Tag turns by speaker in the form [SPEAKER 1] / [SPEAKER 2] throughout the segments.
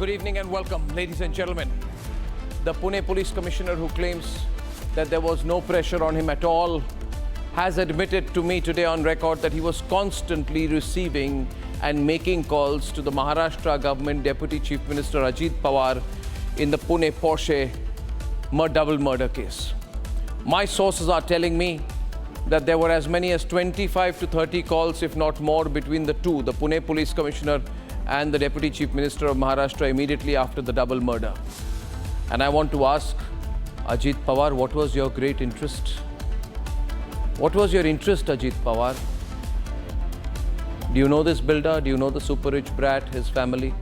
[SPEAKER 1] Good evening and welcome, ladies and gentlemen. The Pune Police Commissioner, who claims that there was no pressure on him at all, has admitted to me today on record that he was constantly receiving and making calls to the Maharashtra government Deputy Chief Minister Ajit Pawar in the Pune Porsche double murder case. My sources are telling me that there were as many as 25 to 30 calls, if not more, between the two, the Pune Police Commissioner and the Deputy Chief Minister of Maharashtra, immediately after the double murder. And I want to ask Ajit Pawar, what was your great interest? What was your interest, Ajit Pawar? Do you know this builder? Do you know the super rich brat, his family?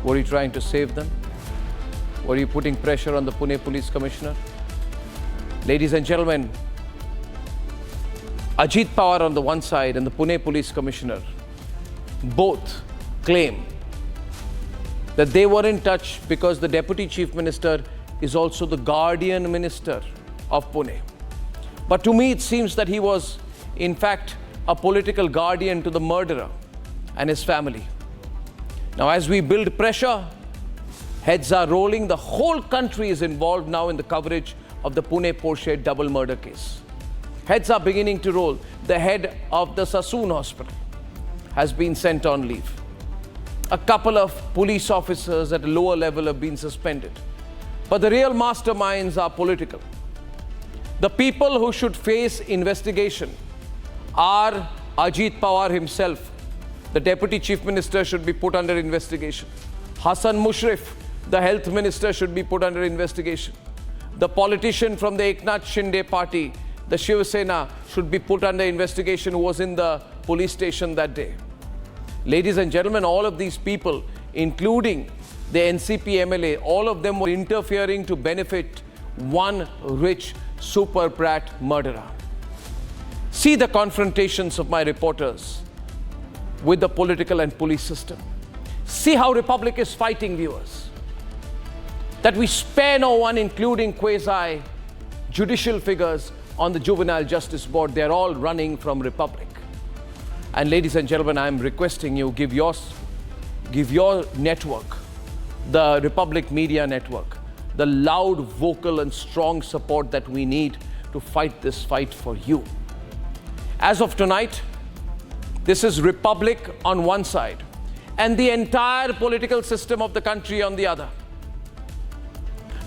[SPEAKER 1] Were you trying to save them? Were you putting pressure on the Pune Police Commissioner? Ladies and gentlemen, Ajit Pawar on the one side and the Pune Police Commissioner both claim that they were in touch because the Deputy Chief Minister is also the guardian minister of Pune. But to me, it seems that he was, in fact, a political guardian to the murderer and his family. Now, as we build pressure, heads are rolling. The whole country is involved now in the coverage of the Pune Porsche double murder case. Heads are beginning to roll. The head of the Sassoon Hospital has been sent on leave. A couple of police officers at a lower level have been suspended. But the real masterminds are political. The people who should face investigation are Ajit Pawar himself. The Deputy Chief Minister should be put under investigation. Hassan Mushrif, the Health Minister, should be put under investigation. The politician from the Eknath Shinde party, the Shiv Sena, should be put under investigation, who was in the police station that day. Ladies and gentlemen, all of these people, including the NCP MLA, all of them were interfering to benefit one rich super brat murderer. See the confrontations of my reporters with the political and police system. See how Republic is fighting, viewers. That we spare no one, including quasi-judicial figures on the Juvenile Justice Board. They're all running from Republic. And ladies and gentlemen, I'm requesting you, give your network, the Republic Media Network, the loud, vocal and strong support that we need to fight this fight for you. As of tonight, this is Republic on one side and the entire political system of the country on the other.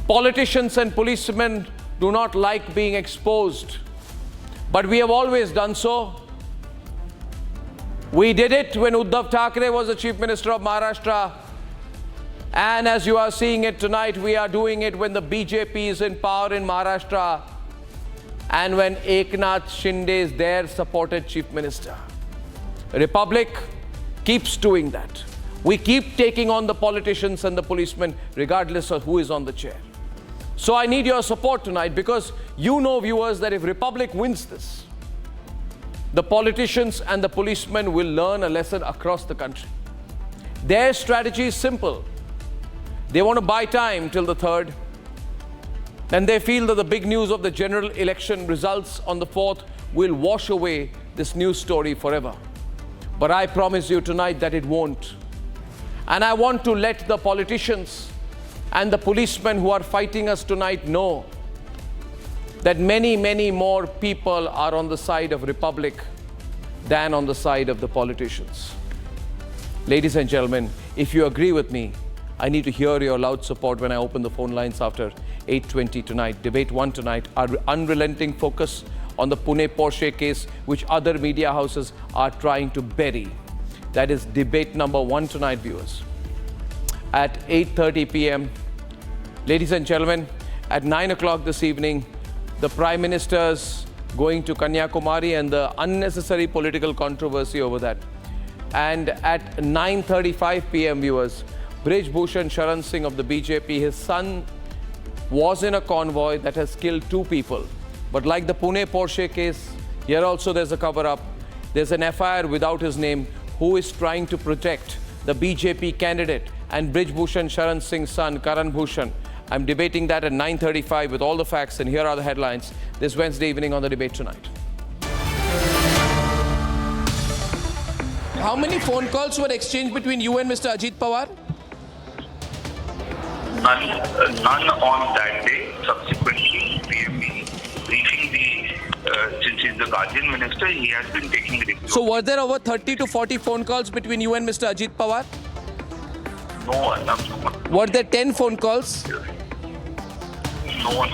[SPEAKER 1] Politicians and policemen do not like being exposed, but we have always done so. We did it when Uddhav Thackeray was the Chief Minister of Maharashtra. And as you are seeing it tonight, we are doing it when the BJP is in power in Maharashtra and when Eknath Shinde is their supported Chief Minister. Republic keeps doing that. We keep taking on the politicians and the policemen regardless of who is on the chair. So I need your support tonight, because you know, viewers, that if Republic wins this, the politicians and the policemen will learn a lesson across the country. Their strategy is simple. They want to buy time till the 3rd, and they feel that the big news of the general election results on the 4th will wash away this news story forever. But I promise you tonight that it won't. And I want to let the politicians and the policemen who are fighting us tonight know that many, many more people are on the side of Republic than on the side of the politicians. Ladies and gentlemen, if you agree with me, I need to hear your loud support when I open the phone lines after 8:20 tonight. Debate 1 tonight, our unrelenting focus on the Pune Porsche case, which other media houses are trying to bury. That is debate number 1 tonight, viewers. At 8:30 p.m. Ladies and gentlemen, at 9 o'clock this evening, the Prime Minister's going to Kanyakumari and the unnecessary political controversy over that. And at 9:35 p.m., viewers, Brij Bhushan Sharan Singh of the BJP, his son was in a convoy that has killed 2 people. But like the Pune Porsche case, here also there's a cover-up. There's an FIR without his name, who is trying to protect the BJP candidate and Brij Bhushan Sharan Singh's son, Karan Bhushan. I'm debating that at 9:35 with all the facts, and here are the headlines this Wednesday evening on the Debate Tonight.
[SPEAKER 2] How many phone calls were exchanged between you and Mr. Ajit Pawar? None on that day. Subsequently, we have been briefing since he's the guardian minister, he has been taking regular.
[SPEAKER 1] So were there over 30 to 40 phone calls between you and Mr. Ajit Pawar?
[SPEAKER 2] No, Arnab.
[SPEAKER 1] Were there 10 phone calls?
[SPEAKER 2] No.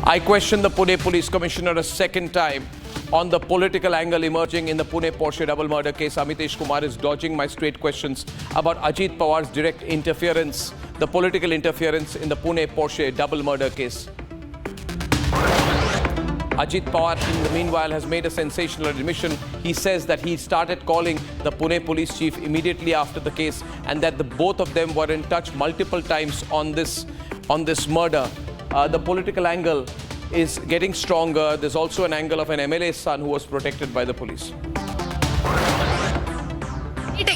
[SPEAKER 1] I question the Pune Police Commissioner a second time on the political angle emerging in the Pune Porsche double murder case. Amitesh Kumar is dodging my straight questions about Ajit Pawar's direct interference, the political interference in the Pune Porsche double murder case. Ajit Pawar, in the meanwhile, has made a sensational admission. He says that he started calling the Pune police chief immediately after the case and that the both of them were in touch multiple times on this murder. The political angle is getting stronger. There's also an angle of an MLA's son who was protected by the police.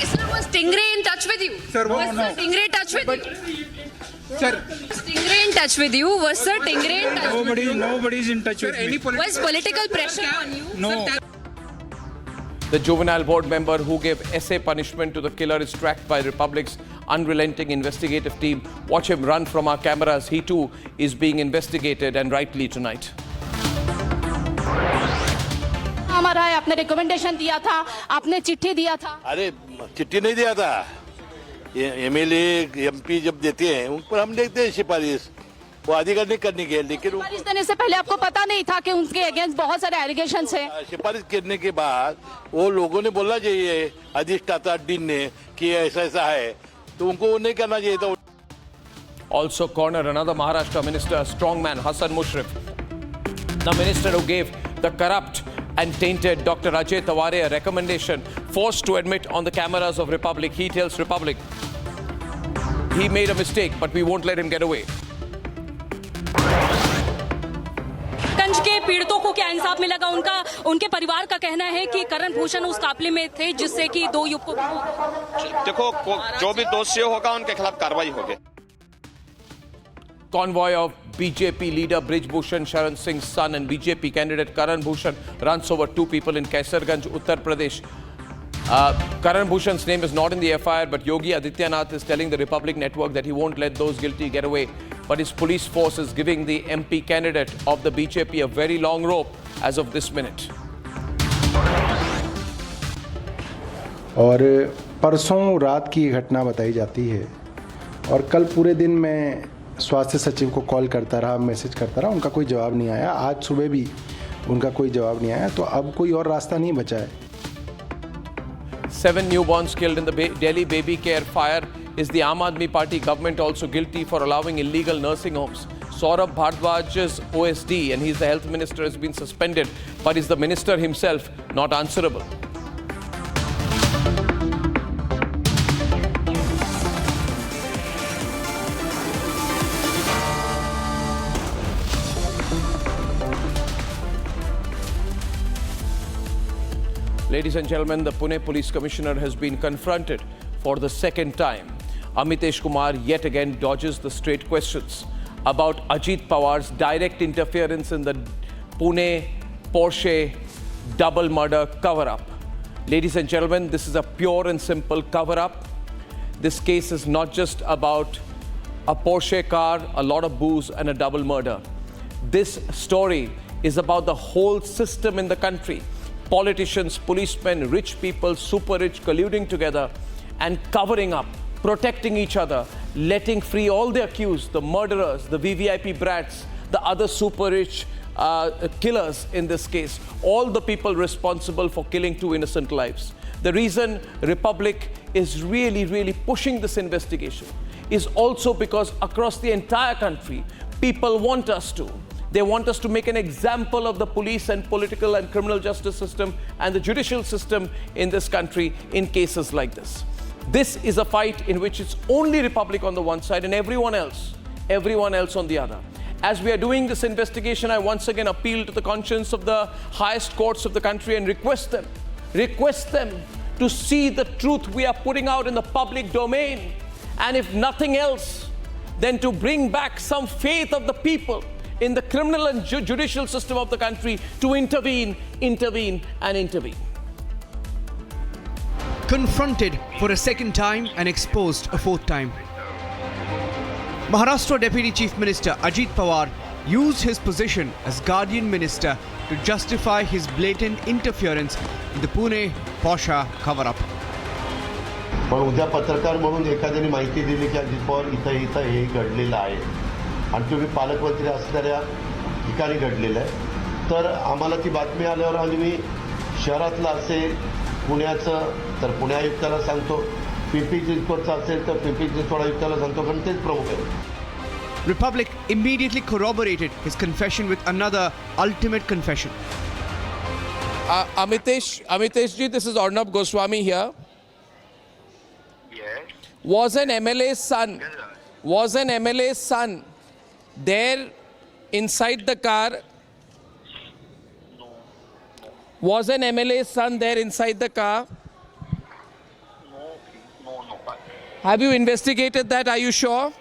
[SPEAKER 3] Sir, was Stingray in touch with you?
[SPEAKER 4] Sir,
[SPEAKER 3] was
[SPEAKER 4] no.
[SPEAKER 3] Stingray in touch with you?
[SPEAKER 4] Sir,
[SPEAKER 3] Stingray in touch with you? Was Sir Stingray in touch with you?
[SPEAKER 4] nobody is in touch with me.
[SPEAKER 3] Was political pressure on you?
[SPEAKER 4] No.
[SPEAKER 1] The Juvenile board member who gave essay punishment to the killer is tracked by Republic's unrelenting investigative team. Watch him run from our cameras. He too is being investigated, and rightly tonight.
[SPEAKER 5] हमारा है, आपने recommendation दिया था, आपने चिट्ठी दिया था।
[SPEAKER 6] अरे चिट्ठी नहीं दिया था, एमएलए एमपी जब देते हैं उन पर हम देखते हैं सिफारिश, वो अधिकार नहीं करने के, लेकिन
[SPEAKER 5] सिफारिश देने से पहले आपको पता नहीं था कि उनके अगेंस्ट बहुत सारे एलिगेशंस हैं।
[SPEAKER 6] सिफारिश करने के बाद वो लोगों ने बोलना चाहिए अधिष्ठाता डीन ने कि ऐसा ऐसा है, तो उनको वो नहीं करना चाहिए था।
[SPEAKER 1] Also corner another Maharashtra minister, strongman Hassan Mushrif, the minister who gave the corrupt and tainted Dr. Ajit Pawar a recommendation, forced to admit on the cameras of Republic. He tells Republic he made a mistake, but we won't let him get away.
[SPEAKER 7] गंज के पीड़ितों को क्या इंसाफ मिलेगा? उनके परिवार का कहना है कि करण भूषण उस काफिले में थे जिससे कि 2 युवकों को
[SPEAKER 8] देखो जो भी दोषी होगा उनके खिलाफ कार्रवाई होगी।
[SPEAKER 1] Convoy of BJP leader Brij Bhushan Sharan Singh's son and BJP candidate Karan Bhushan runs over 2 people in Kaisarganj, Uttar Pradesh. Karan Bhushan's name is not in the FIR, but Yogi Adityanath is telling the Republic Network that he won't let those guilty get away. But his police force is giving the MP candidate of the BJP a very long rope as of this minute.
[SPEAKER 9] और परसों रात की घटना बताई जाती है और कल पूरे दिन मैं स्वास्थ्य सचिव को कॉल करता रहा, मैसेज करता रहा, उनका कोई जवाब नहीं आया। आज सुबह भी उनका कोई जवाब नहीं आया, तो अब कोई और रास्ता नहीं बचा है।
[SPEAKER 1] 7 newborns killed in the Delhi baby care fire. Is the Aam Aadmi Party government also guilty for allowing illegal nursing homes? Saurabh Bhardwaj's OSD, and he's the health minister, has been suspended, but is the minister himself not answerable? Ladies and gentlemen, the Pune Police Commissioner has been confronted for the second time. Amitesh Kumar yet again dodges the straight questions about Ajit Pawar's direct interference in the Pune Porsche double murder cover-up. Ladies and gentlemen, this is a pure and simple cover-up. This case is not just about a Porsche car, a lot of booze, and a double murder. This story is about the whole system in the country. Politicians, policemen, rich people, super rich, colluding together and covering up, protecting each other, letting free all the accused, the murderers, the VVIP brats, the other super rich killers in this case, all the people responsible for killing 2 innocent lives. The reason Republic is really pushing this investigation is also because across the entire country, people want us to. They want us to make an example of the police and political and criminal justice system and the judicial system in this country in cases like this. This is a fight in which it's only Republic on the one side and everyone else on the other. As we are doing this investigation, I once again appeal to the conscience of the highest courts of the country and request them to see the truth we are putting out in the public domain. And if nothing else, then to bring back some faith of the people in the criminal and judicial system of the country to intervene.
[SPEAKER 10] Confronted for a second time and exposed a 4th time. Maharashtra Deputy Chief Minister Ajit Pawar used his position as guardian minister to justify his blatant interference in the Pune Porsche cover-up.
[SPEAKER 11] पण उद्या पत्रकार म्हणून एखाद्याने माहिती दिली की अजित पवार इथं हे घडलेलं आहे आणि तुम्ही पालकमंत्री असणाऱ्या ठिकाणी घडलेलं आहे, तर आम्हाला ती बातमी आल्यावर आम्ही शहरातलं असेल पुण्याचं तर पुणे आयुक्ताला सांगतो, पिंपरी चिंचवडचं असेल तर पिंपरी चिंचवड आयुक्ताला सांगतो, कारण तेच प्रमुख आहे.
[SPEAKER 10] Republic immediately corroborated his confession with another ultimate confession.
[SPEAKER 1] Amitesh ji, this is Arnab Goswami here.
[SPEAKER 2] Yes.
[SPEAKER 1] Was an MLA's son there inside the car?
[SPEAKER 2] No.
[SPEAKER 1] Was an MLA's son there inside the car?
[SPEAKER 2] No.
[SPEAKER 1] Have you investigated that? Are you sure?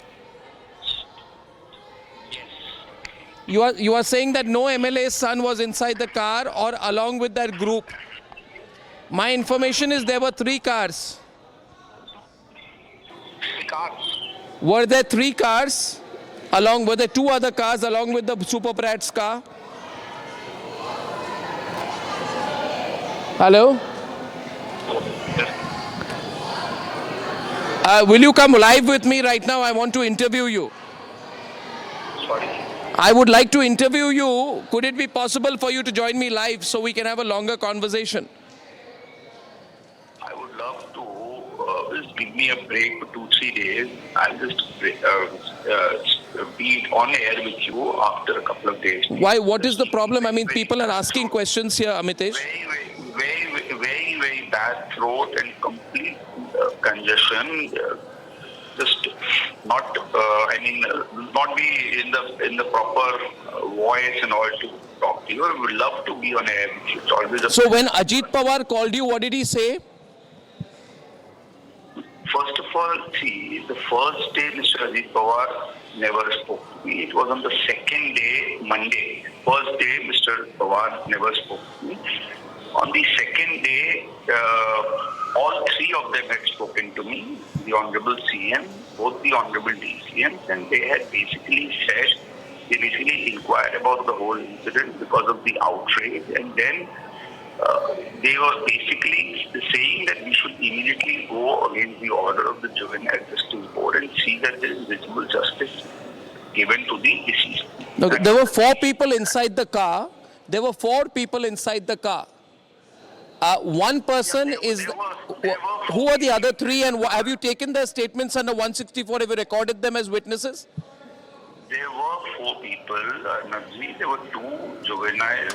[SPEAKER 2] Yes.
[SPEAKER 1] You are saying that no MLA's son was inside the car or along with that group. My information is there were 3 cars.
[SPEAKER 2] Cars.
[SPEAKER 1] Were there 3 cars? Were there 2 other cars along with the Super Brat's car? Hello? Will you come live with me right now? I want to interview you.
[SPEAKER 2] Sorry.
[SPEAKER 1] I would like to interview you. Could it be possible for you to join me live so we can have a longer conversation?
[SPEAKER 2] I would love to. Just give me a break for 2-3 days. I'll just be on air with you after a couple of days.
[SPEAKER 1] Why? What is the problem? I mean, people are asking questions here, Amitesh.
[SPEAKER 2] Very bad throat and complete congestion. Just not, not be in the proper voice and all to talk to you. I would love to be on air with you. It's always a
[SPEAKER 1] So when Ajit Pawar called you, what did he say?
[SPEAKER 2] First of all, see, the first day Mr. Ajit Pawar never spoke to me. It was on the second day, Monday. First day, Mr. Pawar never spoke to me. On the second day, all 3 of them had spoken to me, the Honorable CM, both the Honorable DCMs, and they had basically said, they basically inquired about the whole incident because of the outrage, and then they were basically saying that we should immediately go against the order of the Juvenile Justice Board and see that there is visible justice given to the deceased.
[SPEAKER 1] No, there were 4 people inside the car. One person is... Who are the other 3 and have you taken their statements under 164? Have you recorded them as witnesses?
[SPEAKER 2] There were 4 people, Arnabji. There were 2 juveniles,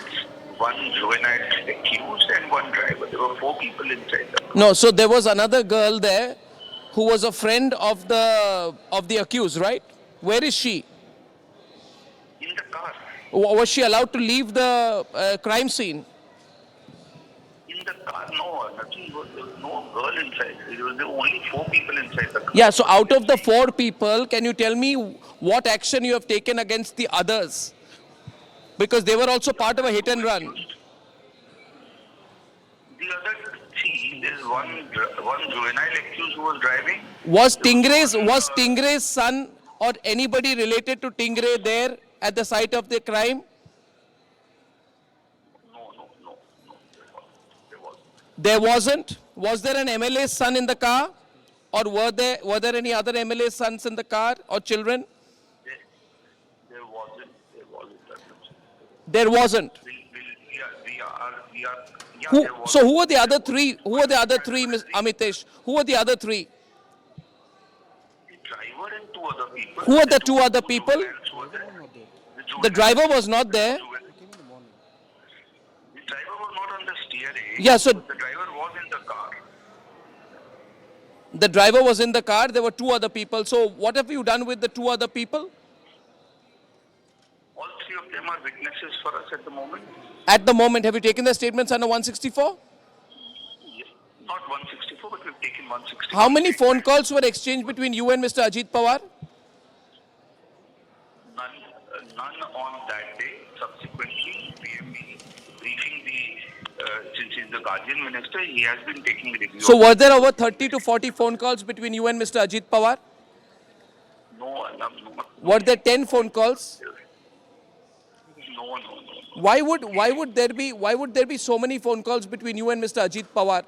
[SPEAKER 2] 1 juvenile accused and 1 driver. There were 4 people inside the car.
[SPEAKER 1] No, so there was another girl there who was a friend of the accused, right? Where is she?
[SPEAKER 2] In the car.
[SPEAKER 1] Was she allowed to leave the crime scene?
[SPEAKER 2] In the car, no, Arnabji. There was no girl inside. There were only 4 people inside the car.
[SPEAKER 1] Yeah, so out of the 4 people, can you tell me what action you have taken against the others? Because they were also part of a hit and run.
[SPEAKER 2] The other, see, there's one juvenile accused who was driving.
[SPEAKER 1] Was Stingray's son or anybody related to Stingray there at the site of the crime?
[SPEAKER 2] No.
[SPEAKER 1] There wasn't. Was there an MLA's son in the car? Or were there any other MLA sons in the car or children?
[SPEAKER 2] There wasn't.
[SPEAKER 1] There wasn't. So who are the other 3? Ms. Amitesh? Who are the other 3?
[SPEAKER 2] The driver and 2 other people.
[SPEAKER 1] Who are the 2 other people? The driver was not there.
[SPEAKER 2] The driver was not on the steering.
[SPEAKER 1] Yeah, so
[SPEAKER 2] the driver was in the car.
[SPEAKER 1] the driver was in the car. There were 2 other people. So what have you done with the 2 other people?
[SPEAKER 2] All 3 of them are witnesses for us at the moment.
[SPEAKER 1] At the moment, have you taken the statements under 164?
[SPEAKER 2] Yes. Not 164, but we've taken 164.
[SPEAKER 1] How many phone calls were exchanged between you and Mr. Ajit Pawar?
[SPEAKER 2] None on that day. Subsequently, we have been briefing since he's the guardian minister, he has been taking review.
[SPEAKER 1] So were there over 30 to 40 phone calls between you and Mr. Ajit Pawar?
[SPEAKER 2] No, Arnab, no.
[SPEAKER 1] Were there 10 phone calls?
[SPEAKER 2] No.
[SPEAKER 1] Why would there be so many phone calls between you and Mr. Ajit Pawar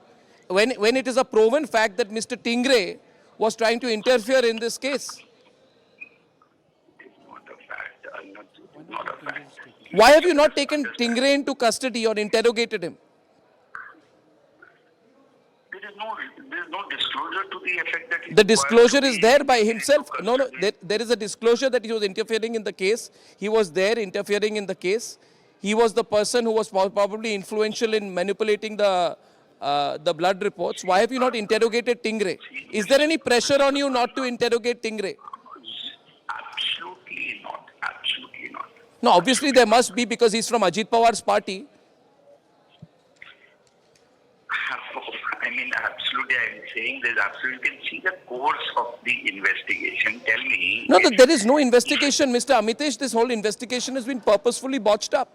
[SPEAKER 1] when it is a proven fact that Mr. Tingre was trying to interfere in this case?
[SPEAKER 2] It is not a fact, Arnab. It is not a fact.
[SPEAKER 1] Why have you not taken Tingre into custody or interrogated him?
[SPEAKER 2] There is no disclosure to the effect that he
[SPEAKER 1] The disclosure is there by
[SPEAKER 2] required to
[SPEAKER 1] himself.
[SPEAKER 2] be
[SPEAKER 1] No,
[SPEAKER 2] custody.
[SPEAKER 1] there is a disclosure that he was interfering in the case. He was there interfering in the case. He was the person who was probably influential in manipulating the blood reports. Why have you not interrogated Tingre? Is there any pressure on you not to interrogate Tingre?
[SPEAKER 2] Absolutely not. Absolutely not.
[SPEAKER 1] No, obviously there must be, because he's from Ajit Pawar's party.
[SPEAKER 2] I mean, absolutely, I'm saying there's absolutely, you can see the course of the investigation. Tell me.
[SPEAKER 1] No, there is no investigation, Mr. Amitesh. This whole investigation has been purposefully botched up.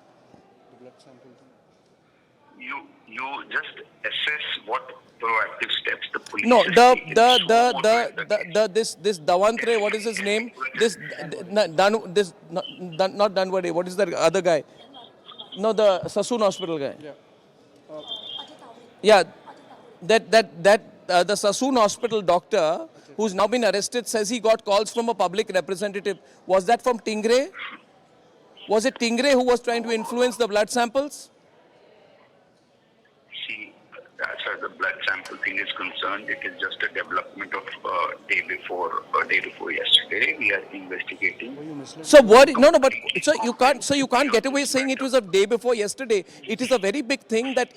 [SPEAKER 2] You just assess what proactive steps the police
[SPEAKER 1] No,
[SPEAKER 2] has taken.
[SPEAKER 1] this Davantre, what is his name? Not Danwade, what is that other guy? No, the Sassoon Hospital guy. Yeah, the Sassoon Hospital doctor who's now been arrested says he got calls from a public representative. Was that from Tingre? Was it Tingre who was trying to influence the blood samples?
[SPEAKER 2] See, as far as the blood sample thing is concerned, it is just a development of day before yesterday. We are investigating.
[SPEAKER 1] So what? No, but so you can't get away saying it was a day before yesterday. It is a very big thing that,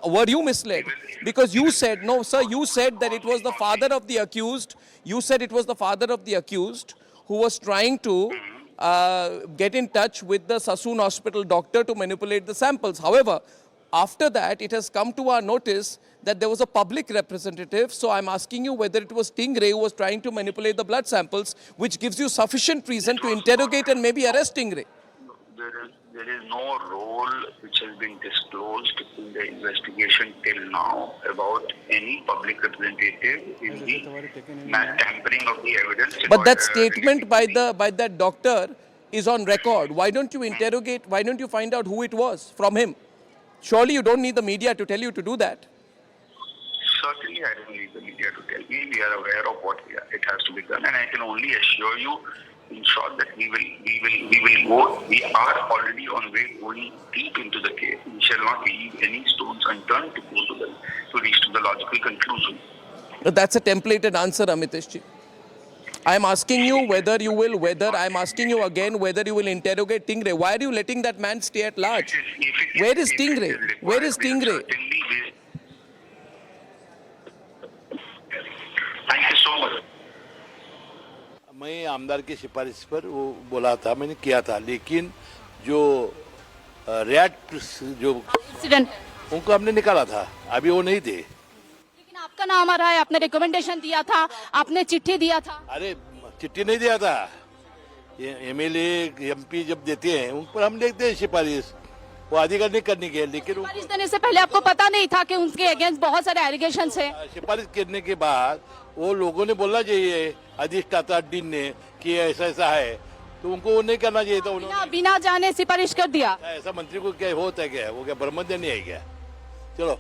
[SPEAKER 1] were you misled? Because you said, no, sir, you said that it was the father of the accused. You said it was the father of the accused who was trying to get in touch with the Sassoon Hospital doctor to manipulate the samples. However, after that, it has come to our notice that there was a public representative. So I'm asking you whether it was Tingre who was trying to manipulate the blood samples, which gives you sufficient reason to interrogate and maybe arrest Tingre.
[SPEAKER 2] There is no role which has been disclosed in the investigation till now about any public representative in the tampering of the evidence.
[SPEAKER 1] But that statement by that doctor is on record. Why don't you interrogate? Why don't you find out who it was from him? Surely you don't need the media to tell you to do that.
[SPEAKER 2] Certainly, I don't need the media to tell me. We are aware of what it has to be done, and I can only assure you, in short, that we will go. We are already on way going deep into the case. We shall not leave any stones unturned to go to reach to the logical conclusion.
[SPEAKER 1] That's a templated answer, Amitesh ji. I'm asking you I'm asking you again whether you will interrogate Tingre. Why are you letting that man stay at large? Where is Tingre? Where is Tingre?
[SPEAKER 2] Thank you so much.
[SPEAKER 6] मैं आमदार की सिफारिश पर वो बोला था, मैंने किया था, लेकिन जो रैट जो
[SPEAKER 5] एक्सीडेंट
[SPEAKER 6] उनको हमने निकाला था, अभी वो नहीं थे।
[SPEAKER 5] लेकिन आपका नाम आ रहा है, आपने रिकमेंडेशन दिया था, आपने चिट्ठी दिया था।
[SPEAKER 6] अरे चिट्ठी नहीं दिया था, एमएलए एमपी जब देते हैं उन पर हम देखते हैं सिफारिश, वो अधिकार नहीं करने के, लेकिन
[SPEAKER 5] सिफारिश देने से पहले आपको पता नहीं था कि उनके अगेंस्ट बहुत सारे एलिगेशंस हैं।
[SPEAKER 6] सिफारिश करने के बाद वो लोगों ने बोलना चाहिए अधिष्ठाता डीन ने कि ऐसा ऐसा है, तो उनको वो नहीं करना चाहिए था। उन्होंने
[SPEAKER 5] बिना जाने सिफारिश कर दिया।
[SPEAKER 6] ऐसा मंत्री को क्या होता है, क्या वो क्या ब्रह्मज्ञान नहीं है क्या? चलो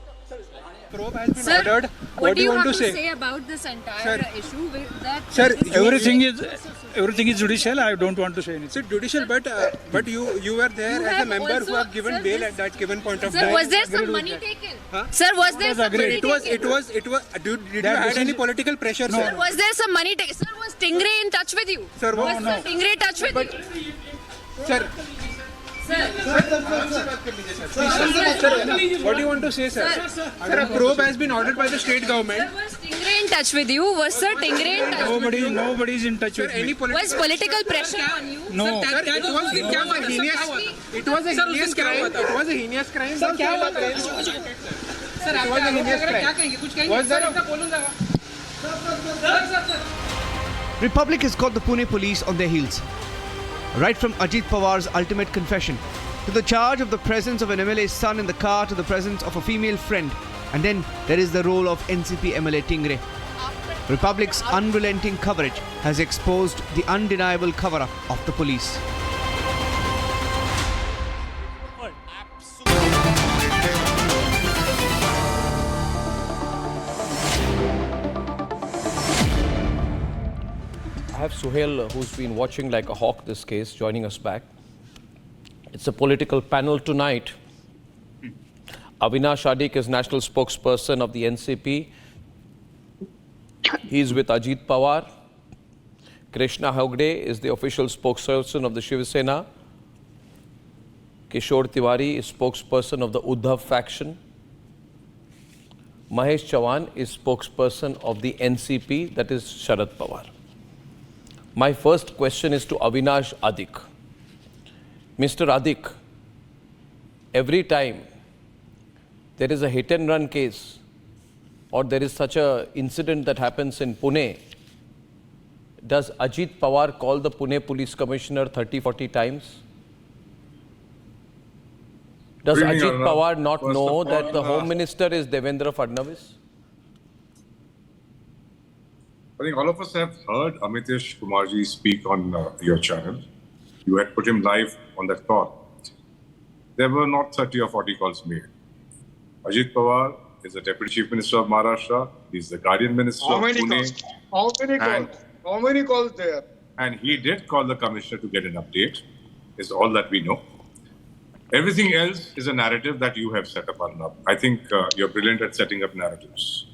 [SPEAKER 4] probe has been ordered.
[SPEAKER 3] What do you have to say about this entire issue with that?
[SPEAKER 12] Sir, everything is judicial. I don't want to say anything.
[SPEAKER 4] Sir, judicial, but you were there
[SPEAKER 3] You
[SPEAKER 4] as a
[SPEAKER 3] have
[SPEAKER 4] member
[SPEAKER 3] also-
[SPEAKER 4] who have given
[SPEAKER 3] sir,
[SPEAKER 4] bail
[SPEAKER 3] this-
[SPEAKER 4] at that given point of
[SPEAKER 3] Sir,
[SPEAKER 4] time.
[SPEAKER 3] was there some money taken?
[SPEAKER 4] Huh?
[SPEAKER 3] Sir, was there some money
[SPEAKER 4] It was.
[SPEAKER 3] taken?
[SPEAKER 4] Did you had any political pressure,
[SPEAKER 3] Sir,
[SPEAKER 4] sir?
[SPEAKER 3] was there some money taken? Sir, was Tingre in touch with you?
[SPEAKER 4] Sir,
[SPEAKER 3] was
[SPEAKER 4] no.
[SPEAKER 3] Sir Tingre in touch with you?
[SPEAKER 4] Sir, what do you want to say, sir? Sir, a probe has been ordered by the state government.
[SPEAKER 3] Sir, was Tingre in touch with you? Was Sir Tingre in touch with you?
[SPEAKER 12] Nobody is in touch
[SPEAKER 4] Sir,
[SPEAKER 12] with me.
[SPEAKER 4] any
[SPEAKER 3] Was political pressure on you?
[SPEAKER 12] No.
[SPEAKER 4] Sir, it was a heinous crime. It was a heinous crime. Sir, क्या हुआ था? Sir, it was a heinous crime. Was there
[SPEAKER 10] Republic has got the Pune police on their heels. Right from Ajit Pawar's ultimate confession, to the charge of the presence of an MLA's son in the car, to the presence of a female friend, and then there is the role of NCP MLA Tingre. Republic's unrelenting coverage has exposed the undeniable cover-up of the police.
[SPEAKER 1] I have Suhail, who's been watching like a hawk this case, joining us back. It's a political panel tonight. Avinash Adik is national spokesperson of the NCP. He's with Ajit Pawar. Krishna Hegde is the official spokesperson of the Shiv Sena. Kishore Tiwari is spokesperson of the Uddhav faction. Mahesh Chavan is spokesperson of the NCP, that is Sharad Pawar. My first question is to Avinash Adik. Mr. Adik, every time there is a hit and run case or there is such an incident that happens in Pune, does Ajit Pawar call the Pune Police Commissioner 30-40 times? Does Ajit Pawar not know that the Home Minister is Devendra Fadnavis?
[SPEAKER 13] I think all of us have heard Amitesh Kumarji speak on your channel. You had put him live on that call. There were not 30 or 40 calls made. Ajit Pawar is the Deputy Chief Minister of Maharashtra. He's the Guardian Minister of Pune.
[SPEAKER 14] How many calls there?
[SPEAKER 13] And he did call the Commissioner to get an update, is all that we know. Everything else is a narrative that you have set up, Arnab. I think you're brilliant at setting up narratives.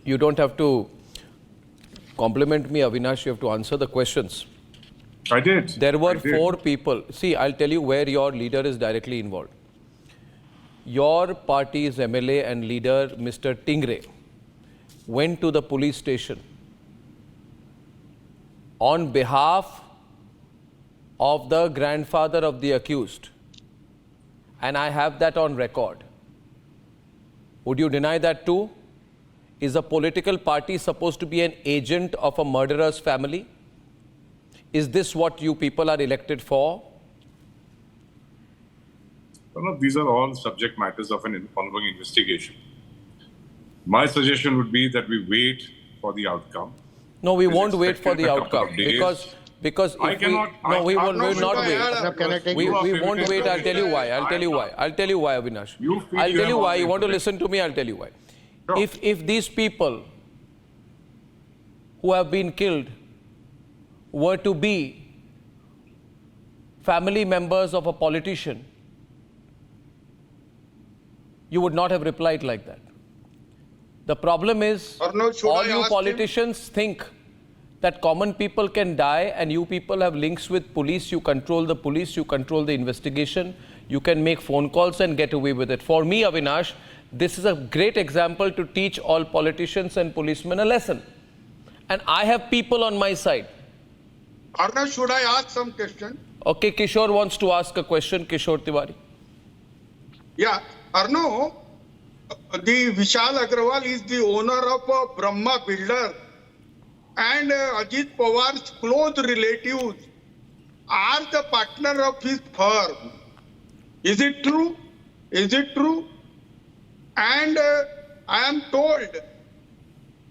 [SPEAKER 1] You don't have to compliment me, Avinash. You have to answer the questions.
[SPEAKER 13] I did.
[SPEAKER 1] There were 4 people. See, I'll tell you where your leader is directly involved. Your party's MLA and leader, Mr. Tingre, went to the police station on behalf of the grandfather of the accused. And I have that on record. Would you deny that too? Is a political party supposed to be an agent of a murderer's family? Is this what you people are elected for?
[SPEAKER 13] No, these are all subject matters of an ongoing investigation. My suggestion would be that we wait for the outcome.
[SPEAKER 1] No, we won't wait for the outcome because if we will not wait. We won't wait. I'll tell you why. I'll tell you why, Avinash. I'll tell you why. You want to listen to me? I'll tell you why.
[SPEAKER 13] Sure.
[SPEAKER 1] If these people who have been killed were to be family members of a politician, you would not have replied like that. The problem is, all you politicians think that common people can die and you people have links with police, you control the police, you control the investigation, you can make phone calls and get away with it. For me, Avinash, this is a great example to teach all politicians and policemen a lesson. And I have people on my side.
[SPEAKER 14] Arnab, should I ask some question?
[SPEAKER 1] Okay, Kishore wants to ask a question. Kishore Tiwari.
[SPEAKER 14] Yeah, Arnab, the Vishal Agrawal is the owner of a Brahma builder, and Ajit Pawar's close relatives are the partner of his firm. Is it true? Is it true? And I am told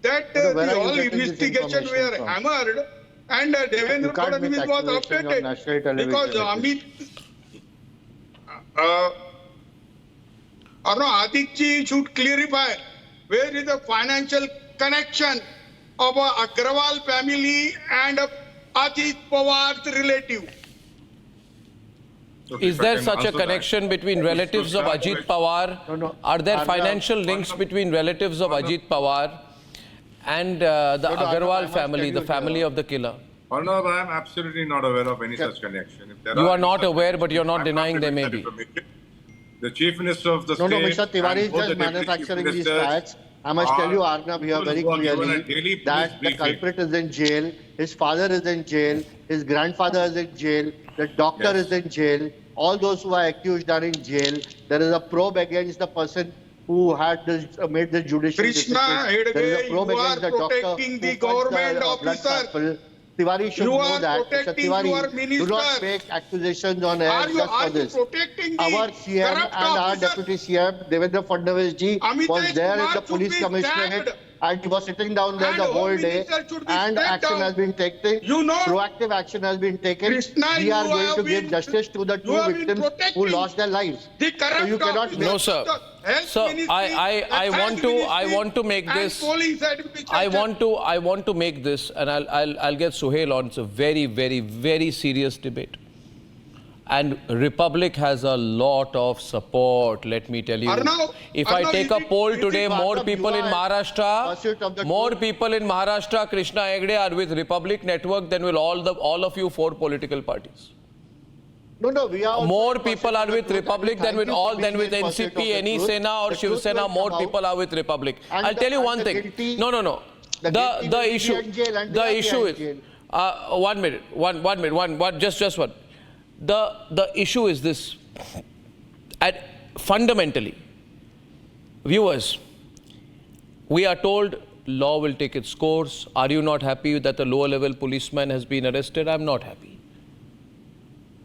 [SPEAKER 14] that the whole investigation were hammered and Devendra Fadnavis was updated because Amit Aditji should clarify where is the financial connection of Agrawal family and Ajit Pawar's relative.
[SPEAKER 1] Is there such a connection between relatives of Ajit Pawar?
[SPEAKER 9] No.
[SPEAKER 1] Are there financial links between relatives of Ajit Pawar and the Agarwal family, the family of the killer?
[SPEAKER 13] Arnab, I am absolutely not aware of any such connection. If there
[SPEAKER 1] You are not aware, but you're not denying there may be.
[SPEAKER 13] The Chief Minister of the state...
[SPEAKER 11] No, Mr. Tiwari is just manufacturing these facts. I must tell you, Arnab, here very clearly that the culprit is in jail, his father is in jail, his grandfather is in jail, the doctor is in jail, all those who are accused are in jail. There is a probe against the person who had made the judicial decision. There is a probe against the doctor
[SPEAKER 14] the government officer.
[SPEAKER 11] Tiwari should know that. Mr. Tiwari, do not make accusations on air just for this. Our CM and our Deputy CM, Devendra Fadnavis ji, was there in the police commissionerate and he was sitting down there
[SPEAKER 14] And
[SPEAKER 11] the
[SPEAKER 14] Home
[SPEAKER 11] whole day,
[SPEAKER 14] Minister should be
[SPEAKER 11] and
[SPEAKER 14] stepped
[SPEAKER 11] action
[SPEAKER 14] down.
[SPEAKER 11] has been taken.
[SPEAKER 14] You know,
[SPEAKER 11] Proactive action has been taken.
[SPEAKER 14] Krishna,
[SPEAKER 11] We
[SPEAKER 14] you
[SPEAKER 11] are going
[SPEAKER 14] have
[SPEAKER 11] to give
[SPEAKER 14] been-
[SPEAKER 11] justice to the
[SPEAKER 14] you
[SPEAKER 11] two
[SPEAKER 14] have been
[SPEAKER 11] victims who
[SPEAKER 14] protecting
[SPEAKER 11] lost their lives.
[SPEAKER 14] the corrupt
[SPEAKER 11] So you cannot
[SPEAKER 14] officers
[SPEAKER 1] No,
[SPEAKER 14] of
[SPEAKER 1] sir.
[SPEAKER 14] the Health
[SPEAKER 1] Sir,
[SPEAKER 14] Ministry,
[SPEAKER 1] I
[SPEAKER 14] the
[SPEAKER 1] want to make
[SPEAKER 14] and
[SPEAKER 1] this.
[SPEAKER 14] police administration.
[SPEAKER 1] I want to make this, and I'll get Suhail on. It's a very, very, very serious debate. And Republic has a lot of support, let me tell you.
[SPEAKER 14] Arnab,
[SPEAKER 1] If I
[SPEAKER 14] Arnab,
[SPEAKER 1] take
[SPEAKER 14] is
[SPEAKER 1] a
[SPEAKER 14] it-
[SPEAKER 1] poll
[SPEAKER 14] is it
[SPEAKER 1] today,
[SPEAKER 11] part
[SPEAKER 1] more
[SPEAKER 11] of
[SPEAKER 1] people in
[SPEAKER 11] pursuit of
[SPEAKER 1] Maharashtra,
[SPEAKER 11] the
[SPEAKER 1] more
[SPEAKER 11] truth?
[SPEAKER 1] people in Maharashtra, Krishna Hegde, are with Republic Network than will all of you four political parties.
[SPEAKER 11] No, we are also
[SPEAKER 1] More
[SPEAKER 11] in
[SPEAKER 1] people
[SPEAKER 11] pursuit
[SPEAKER 1] are
[SPEAKER 11] of the
[SPEAKER 1] with
[SPEAKER 11] truth,
[SPEAKER 1] Republic
[SPEAKER 11] and
[SPEAKER 1] than with
[SPEAKER 11] thank you
[SPEAKER 1] all
[SPEAKER 11] for
[SPEAKER 1] than with
[SPEAKER 11] being in pursuit
[SPEAKER 1] NCP,
[SPEAKER 11] of the
[SPEAKER 1] any
[SPEAKER 11] truth.
[SPEAKER 1] Sena or
[SPEAKER 11] The
[SPEAKER 1] Shiv
[SPEAKER 11] truth
[SPEAKER 1] Sena.
[SPEAKER 11] will
[SPEAKER 1] More
[SPEAKER 11] come
[SPEAKER 1] people
[SPEAKER 11] out.
[SPEAKER 1] are with Republic.
[SPEAKER 11] And
[SPEAKER 1] I'll tell you
[SPEAKER 11] and
[SPEAKER 1] one
[SPEAKER 11] the
[SPEAKER 1] thing.
[SPEAKER 11] guilty-
[SPEAKER 1] No.
[SPEAKER 11] the guilty
[SPEAKER 1] The
[SPEAKER 11] will be
[SPEAKER 1] issue.
[SPEAKER 11] in jail and
[SPEAKER 1] The
[SPEAKER 11] they are
[SPEAKER 1] issue
[SPEAKER 11] in
[SPEAKER 1] is.
[SPEAKER 11] jail.
[SPEAKER 1] 1 minute. One. Just one. The issue is this. Fundamentally, viewers, we are told law will take its course. Are you not happy that the lower level policeman has been arrested? I'm not happy.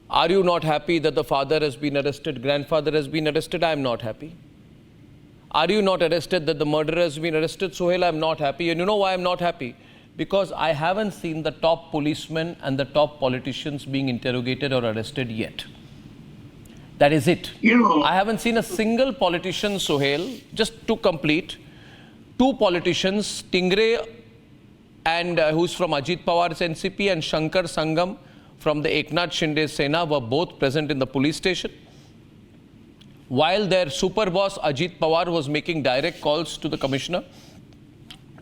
[SPEAKER 1] Are you not happy that the father has been arrested, grandfather has been arrested? I'm not happy. Are you not arrested that the murderer has been arrested? Sohail, I'm not happy. And you know why I'm not happy? Because I haven't seen the top policemen and the top politicians being interrogated or arrested yet. That is it. I haven't seen a single politician, Sohail, just to complete, two politicians, Tingre and who's from Ajit Pawar's NCP, and Shankar Sangam from the Eknath Shinde Sena were both present in the police station. While their super boss Ajit Pawar was making direct calls to the commissioner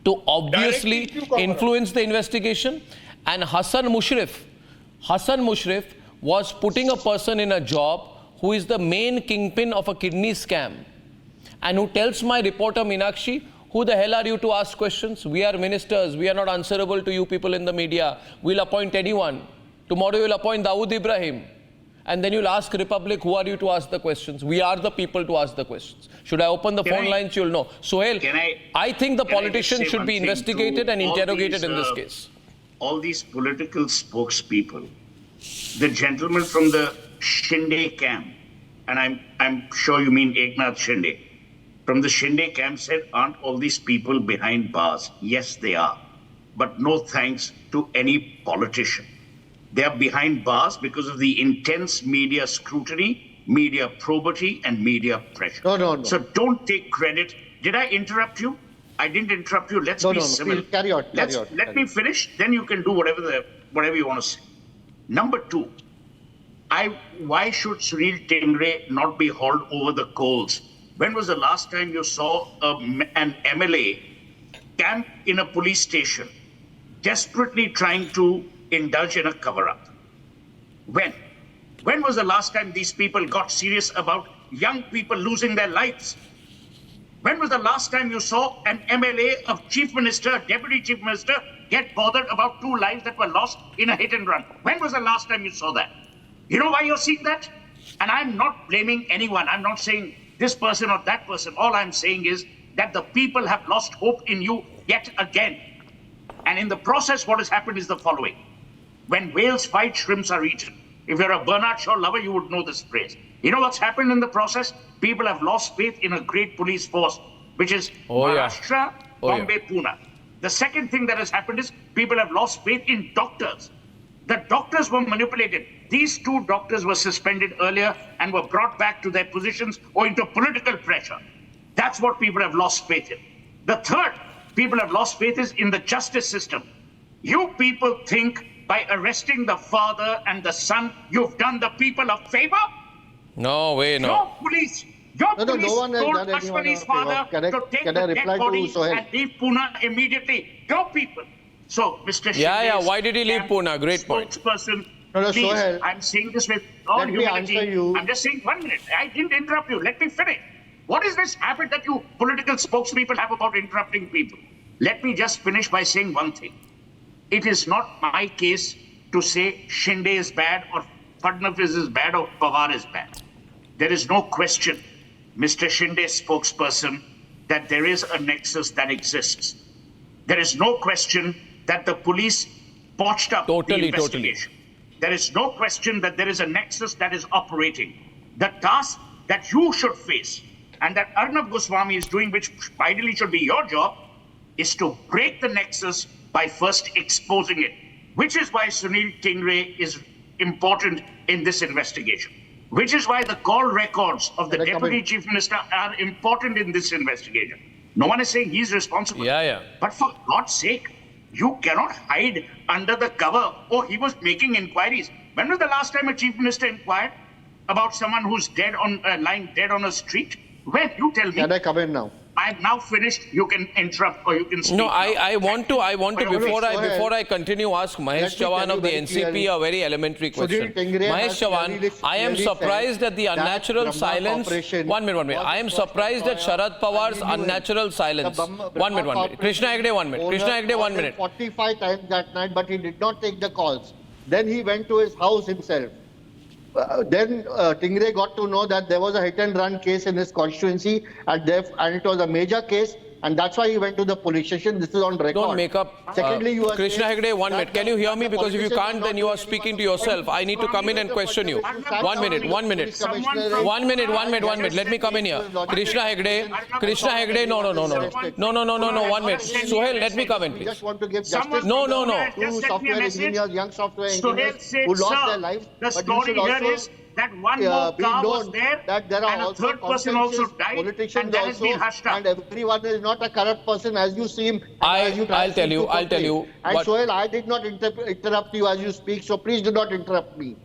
[SPEAKER 1] to obviously influence the investigation, and Hassan Mushrif was putting a person in a job who is the main kingpin of a kidney scam, and who tells my reporter Meenakshi, who the hell are you to ask questions? We are ministers. We are not answerable to you people in the media. We'll appoint anyone. Tomorrow you'll appoint Dawood Ibrahim. And then you'll ask Republic, who are you to ask the questions? We are the people to ask the questions. Should I open the phone lines? You'll know. Sohail, I think the politicians should be investigated and interrogated in this case.
[SPEAKER 15] All these political spokespeople, the gentleman from the Shinde camp, and I'm sure you mean Eknath Shinde, from the Shinde camp said, aren't all these people behind bars? Yes, they are. But no thanks to any politician. They are behind bars because of the intense media scrutiny, media probity, and media pressure.
[SPEAKER 11] No.
[SPEAKER 15] So don't take credit. Did I interrupt you? I didn't interrupt you. Let's be civil.
[SPEAKER 11] Please carry on.
[SPEAKER 15] Let me finish. Then you can do whatever you want to say. Number two, why should Sunil Tingre not be hauled over the coals? When was the last time you saw an MLA camp in a police station, desperately trying to indulge in a cover-up? When? When was the last time these people got serious about young people losing their lives? When was the last time you saw an MLA of Chief Minister, Deputy Chief Minister get bothered about 2 lives that were lost in a hit and run? When was the last time you saw that? You know why you're seeing that? And I'm not blaming anyone. I'm not saying this person or that person. All I'm saying is that the people have lost hope in you yet again. And in the process, what has happened is the following. When whales fight, shrimps are eaten. If you're a Bernard Shaw lover, you would know this phrase. You know what's happened in the process? People have lost faith in a great police force, which is Maharashtra, Bombay, Pune. The second thing that has happened is people have lost faith in doctors. The doctors were manipulated. These 2 doctors were suspended earlier and were brought back to their positions owing to political pressure. That's what people have lost faith in. The third, people have lost faith is in the justice system. You people think by arresting the father and the son, you've done the people a favor?
[SPEAKER 1] No way, no.
[SPEAKER 15] Your police
[SPEAKER 11] No one has
[SPEAKER 15] told
[SPEAKER 11] done anyone a
[SPEAKER 15] Ashwani's
[SPEAKER 11] favor.
[SPEAKER 15] father to take the dead body and leave Pune immediately. Your people. So, Mr. Shinde's
[SPEAKER 1] why did he leave Pune? Great point.
[SPEAKER 15] Spokesperson,
[SPEAKER 11] No,
[SPEAKER 15] please,
[SPEAKER 11] Sohail,
[SPEAKER 15] I'm saying this with all
[SPEAKER 11] let me
[SPEAKER 15] humility.
[SPEAKER 11] answer you.
[SPEAKER 15] I'm just saying 1 minute. I didn't interrupt you. Let me finish. What is this habit that you political spokespeople have about interrupting people? Let me just finish by saying one thing. It is not my case to say Shinde is bad or Fadnavis is bad or Pawar is bad. There is no question, Mr. Shinde's spokesperson, that there is a nexus that exists. There is no question that the police botched up the investigation. There is no question that there is a nexus that is operating. The task that you should face and that Arnab Goswami is doing, which ideally should be your job, is to break the nexus by first exposing it, which is why Sunil Tingre is important in this investigation, which is why the call records of the Deputy Chief Minister are important in this investigation. No one is saying he's responsible. But for God's sake, you cannot hide under the cover, oh, he was making inquiries. When was the last time a Chief Minister inquired about someone who's dead on lying dead on a street? When? You tell me.
[SPEAKER 16] Can I come in now?
[SPEAKER 15] I've now finished. You can interrupt or you can speak.
[SPEAKER 1] No, I want to before I continue, ask Mahesh Chavan of the NCP a very elementary question. Mahesh Chavan, I am surprised at the unnatural silence. 1 minute. I am surprised at Sharad Pawar's unnatural silence. 1 minute. Krishna Hegde, 1 minute. Krishna Hegde, 1 minute.
[SPEAKER 16] 45 times that night, but he did not take the calls. Then he went to his house himself. Then Tingre got to know that there was a hit and run case in his constituency and it was a major case, and that's why he went to the police station. This is on record.
[SPEAKER 1] Don't make up.
[SPEAKER 16] Secondly, you are
[SPEAKER 1] Krishna Hegde, 1 minute. Can you hear me? Because if you can't, then you are speaking to yourself. I need to come in and question you. 1 minute. 1 minute. 1 minute. Let me come in here. Krishna Hegde, no. 1 minute. Sohail, let me come in, please.
[SPEAKER 16] Just want to give justice
[SPEAKER 1] No.
[SPEAKER 16] to software engineers, young software engineers who lost their lives.
[SPEAKER 15] The story here is that one more car was there,
[SPEAKER 16] that there are
[SPEAKER 15] and a
[SPEAKER 16] also
[SPEAKER 15] third person also died,
[SPEAKER 16] politicians
[SPEAKER 15] and that has been hushed up.
[SPEAKER 16] and everyone is not a corrupt person as you seem.
[SPEAKER 1] I'll tell you.
[SPEAKER 16] And Sohail, I did not interrupt you as you speak, so please do not interrupt me.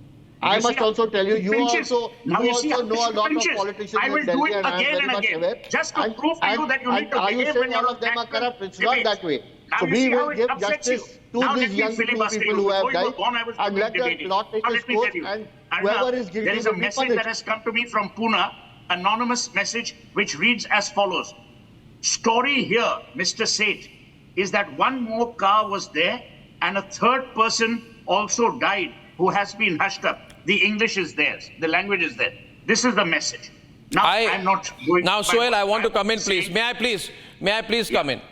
[SPEAKER 16] I must also tell you, you also know a lot of politicians
[SPEAKER 15] I will
[SPEAKER 16] in
[SPEAKER 15] do
[SPEAKER 16] Delhi,
[SPEAKER 15] it
[SPEAKER 16] and I am
[SPEAKER 15] again
[SPEAKER 16] very
[SPEAKER 15] and
[SPEAKER 16] much
[SPEAKER 15] again,
[SPEAKER 16] aware.
[SPEAKER 15] just to prove to you that you need to
[SPEAKER 16] are you
[SPEAKER 15] behave
[SPEAKER 16] saying
[SPEAKER 15] when
[SPEAKER 16] all of them are corrupt? It's not that way.
[SPEAKER 15] Now
[SPEAKER 16] So
[SPEAKER 15] you
[SPEAKER 16] we
[SPEAKER 15] see
[SPEAKER 16] will
[SPEAKER 15] how it
[SPEAKER 16] give
[SPEAKER 15] upsets
[SPEAKER 16] justice
[SPEAKER 15] you.
[SPEAKER 16] to
[SPEAKER 15] Now
[SPEAKER 16] these
[SPEAKER 15] let me
[SPEAKER 16] young
[SPEAKER 15] filibuster
[SPEAKER 16] people
[SPEAKER 15] you.
[SPEAKER 16] who have
[SPEAKER 15] Before you were
[SPEAKER 16] died,
[SPEAKER 15] gone, I was
[SPEAKER 16] and let the
[SPEAKER 15] debating.
[SPEAKER 16] law take
[SPEAKER 15] Now
[SPEAKER 16] its
[SPEAKER 15] let me
[SPEAKER 16] course,
[SPEAKER 15] tell you.
[SPEAKER 16] and
[SPEAKER 15] Arnab,
[SPEAKER 16] whoever is guilty
[SPEAKER 15] there is a
[SPEAKER 16] will be
[SPEAKER 15] message that
[SPEAKER 16] punished.
[SPEAKER 15] has come to me from Pune, anonymous message, which reads as follows. Story here, Mr. Seth, is that one more car was there and a third person also died who has been hushed up. The English is theirs. The language is there. This is the message. Now, I'm not going...
[SPEAKER 1] Now, Sohail, I want to come in, please. May I please come in?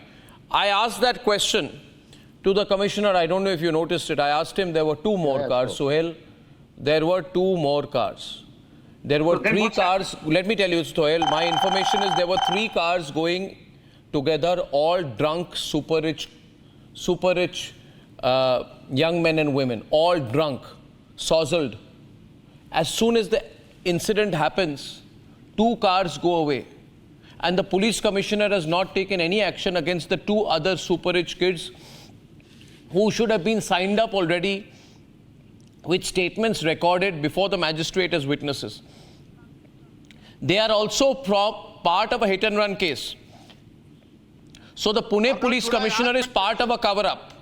[SPEAKER 1] I asked that question to the commissioner. I don't know if you noticed it. I asked him, there were 2 more cars. Sohail, there were 2 more cars. There were 3 cars. Let me tell you, Sohail, my information is there were 3 cars going together, all drunk, super rich young men and women, all drunk, sozzled. As soon as the incident happens, 2 cars go away. And the police commissioner has not taken any action against the 2 other super rich kids who should have been signed up already with statements recorded before the magistrate as witnesses. They are also part of a hit and run case. So the Pune police commissioner is part of a cover-up.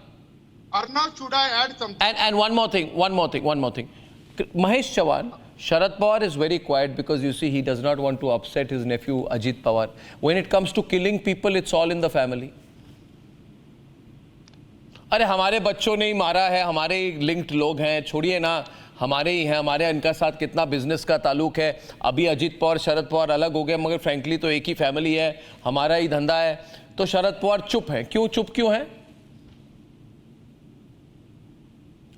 [SPEAKER 14] Arnab, should I add something?
[SPEAKER 1] And one more thing. Mahesh Chavan, Sharad Pawar is very quiet because you see he does not want to upset his nephew Ajit Pawar. When it comes to killing people, it's all in the family. अरे हमारे बच्चों ने ही मारा है, हमारे linked लोग हैं, छोड़िए ना, हमारे ही हैं, हमारे इनका साथ कितना बिजनेस का ताल्लुक है. अभी अजीत पवार शरद पवार अलग हो गए, मगर फ्रैंकली तो एक ही फैमिली है, हमारा ही धंधा है. तो शरद पवार चुप हैं. चुप क्यों हैं?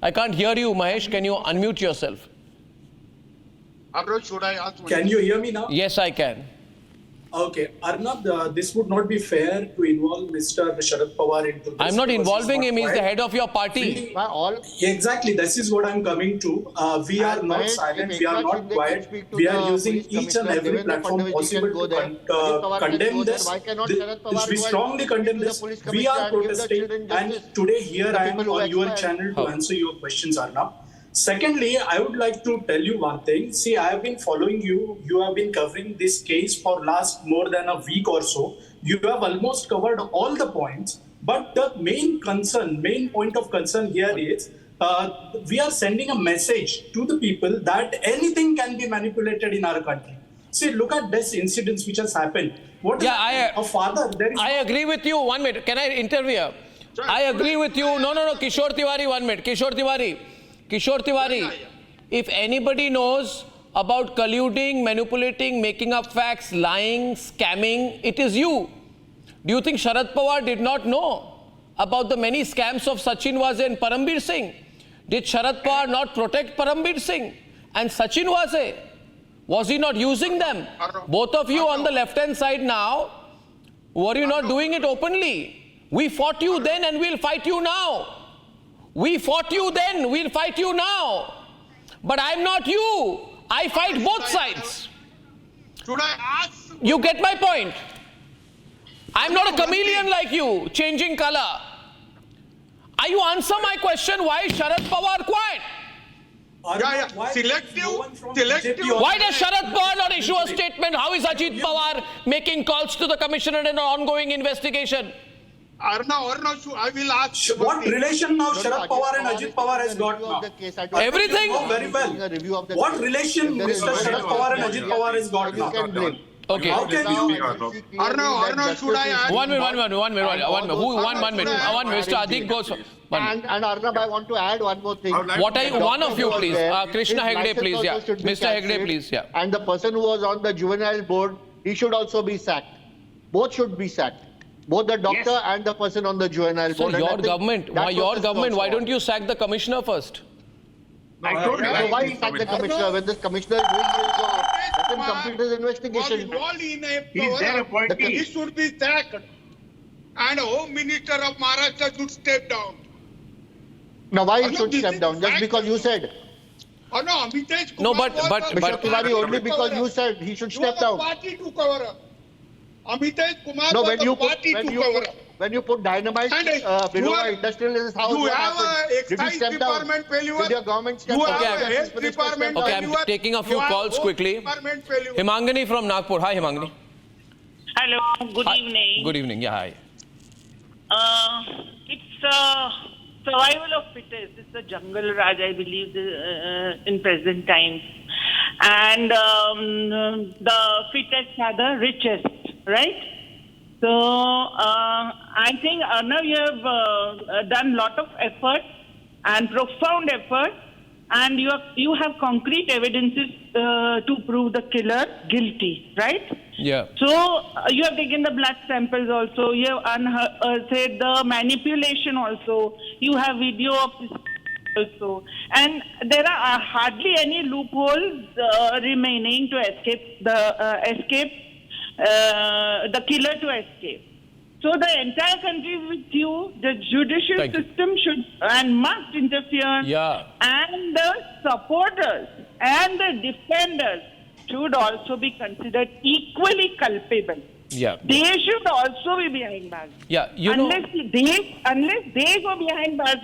[SPEAKER 1] I can't hear you, Mahesh. Can you unmute yourself?
[SPEAKER 14] Arnab, should I ask?
[SPEAKER 12] Can you hear me now?
[SPEAKER 1] Yes, I can.
[SPEAKER 12] Okay, Arnab, this would not be fair to involve Mr. Sharad Pawar into this.
[SPEAKER 1] I'm not involving him. He's the head of your party.
[SPEAKER 12] Exactly, this is what I'm coming to. We are not silent. We are not quiet. We are using each and every platform possible to condemn this. We strongly condemn this. We are protesting, and today here I am on your channel to answer your questions, Arnab. Secondly, I would like to tell you one thing. See, I have been following you. You have been covering this case for last more than a week or so. You have almost covered all the points. But the main point of concern here is we are sending a message to the people that anything can be manipulated in our country. See, look at this incidents which has happened. A father?
[SPEAKER 1] I agree with you. 1 minute. Can I intervene? I agree with you. No. Kishore Tiwari, 1 minute. Kishore Tiwari, if anybody knows about colluding, manipulating, making up facts, lying, scamming, it is you. Do you think Sharad Pawar did not know about the many scams of Sachin Waze and Parambir Singh? Did Sharad Pawar not protect Parambir Singh and Sachin Waze? Was he not using them? Both of you on the left-hand side now, were you not doing it openly? We fought you then and we'll fight you now. We fought you then, we'll fight you now. But I'm not you. I fight both sides.
[SPEAKER 14] Should I ask?
[SPEAKER 1] You get my point? I'm not a chameleon like you, changing color. Are you answer my question, why is Sharad Pawar quiet?
[SPEAKER 14] Selective.
[SPEAKER 1] Why does Sharad Pawar not issue a statement? How is Ajit Pawar making calls to the commissioner in an ongoing investigation?
[SPEAKER 14] Arnab, I will ask.
[SPEAKER 12] What relation now Sharad Pawar and Ajit Pawar has got now?
[SPEAKER 1] Everything.
[SPEAKER 12] You know very well. What relation Mr. Sharad Pawar and Ajit Pawar has got now?
[SPEAKER 1] Okay.
[SPEAKER 12] How can you?
[SPEAKER 14] Arnab, should I ask?
[SPEAKER 1] One minute. Mr. Ajit Goswami.
[SPEAKER 16] And Arnab, I want to add one more thing.
[SPEAKER 1] One of you, please. Krishna Hegde, please. Yeah. Mr. Hegde, please. Yeah.
[SPEAKER 16] And the person who was on the juvenile board, he should also be sacked. Both should be sacked. Both the doctor and the person on the juvenile board.
[SPEAKER 1] So your government, why don't you sack the commissioner first?
[SPEAKER 16] I told you. Why sack the commissioner when this commissioner is doing his job? Let him complete his investigation.
[SPEAKER 14] He's there appointed. He should be sacked. And Home Minister of Maharashtra should step down.
[SPEAKER 16] Now why he should step down? Just because you said?
[SPEAKER 14] Oh no, Amitesh Kumar.
[SPEAKER 1] No, but
[SPEAKER 16] Mr. Tiwari, only because you said he should step down.
[SPEAKER 14] Party to cover up. Amitesh Kumar
[SPEAKER 16] No,
[SPEAKER 14] was the party to cover up.
[SPEAKER 16] when you put dynamite below an industrialist's house,
[SPEAKER 14] you have an excise department failure.
[SPEAKER 16] Did your government step
[SPEAKER 14] You
[SPEAKER 16] down?
[SPEAKER 14] have a health department
[SPEAKER 1] Okay, I'm taking a few calls quickly. Himangani from Nagpur. Hi, Himangani.
[SPEAKER 17] Hello, good evening.
[SPEAKER 1] Good evening. Yeah, hi.
[SPEAKER 17] It's survival of fittest. It's a jungle raj, I believe, in present times. And the fittest are the richest, right? So I think, Arnab, you have done a lot of effort and profound effort, and you have concrete evidences to prove the killer guilty, right?
[SPEAKER 1] Yeah.
[SPEAKER 17] So you have taken the blood samples also. You have said the manipulation also. You have video of this also, and there are hardly any loopholes remaining to escape the killer to escape. So the entire country is with you. The judicial system should and must interfere.
[SPEAKER 1] Yeah.
[SPEAKER 17] And the supporters and the defenders should also be considered equally culpable.
[SPEAKER 1] Yeah.
[SPEAKER 17] They should also be behind bars.
[SPEAKER 1] Yeah,
[SPEAKER 17] unless they go behind bars,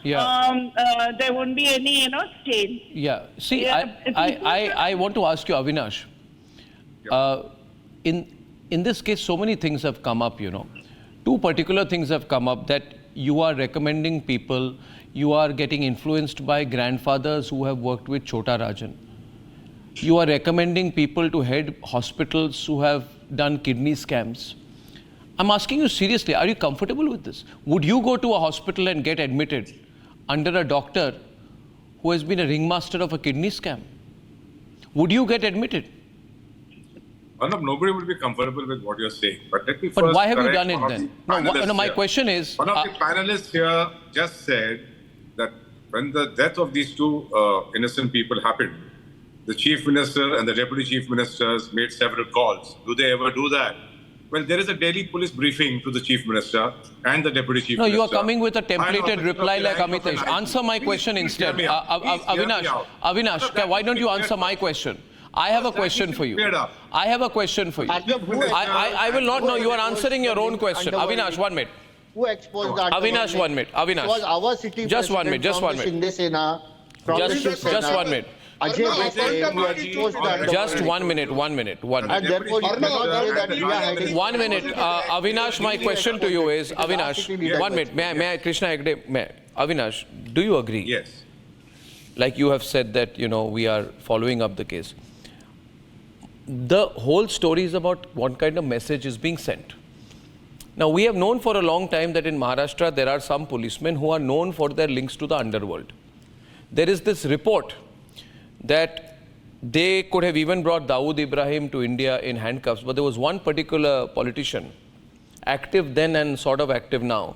[SPEAKER 17] there won't be any, stain.
[SPEAKER 1] Yeah. See, I want to ask you, Avinash. In this case, so many things have come up, Two particular things have come up, that you are recommending people, you are getting influenced by grandfathers who have worked with Chota Rajan. You are recommending people to head hospitals who have done kidney scams. I'm asking you seriously, are you comfortable with this? Would you go to a hospital and get admitted under a doctor who has been a ringmaster of a kidney scam? Would you get admitted?
[SPEAKER 13] Arnab, nobody will be comfortable with what you're saying. But let me first.
[SPEAKER 1] But why have you done it then? No, my question is.
[SPEAKER 13] One of the panelists here just said that when the death of these two innocent people happened, the chief minister and the deputy chief ministers made several calls. Do they ever do that? Well, there is a daily police briefing to the chief minister and the deputy chief minister.
[SPEAKER 1] No, you are coming with a templated reply like Amitesh. Answer my question instead. Avinash, why don't you answer my question? I have a question for you. I have a question for you. I will not know. You are answering your own question. Avinash, 1 minute.
[SPEAKER 16] Who exposed that?
[SPEAKER 1] Avinash, 1 minute. Avinash.
[SPEAKER 16] It was our city.
[SPEAKER 1] Just 1 minute. Just 1 minute.
[SPEAKER 16] Just
[SPEAKER 1] 1 minute. Just 1 minute. 1 minute. 1 minute. 1 minute. Avinash, my question to you is, Avinash, 1 minute. May I, Krishna Hegde, Avinash, do you agree?
[SPEAKER 13] Yes.
[SPEAKER 1] Like you have said that, we are following up the case. The whole story is about what kind of message is being sent. Now, we have known for a long time that in Maharashtra, there are some policemen who are known for their links to the underworld. There is this report that they could have even brought Dawood Ibrahim to India in handcuffs, but there was one particular politician, active then and sort of active now,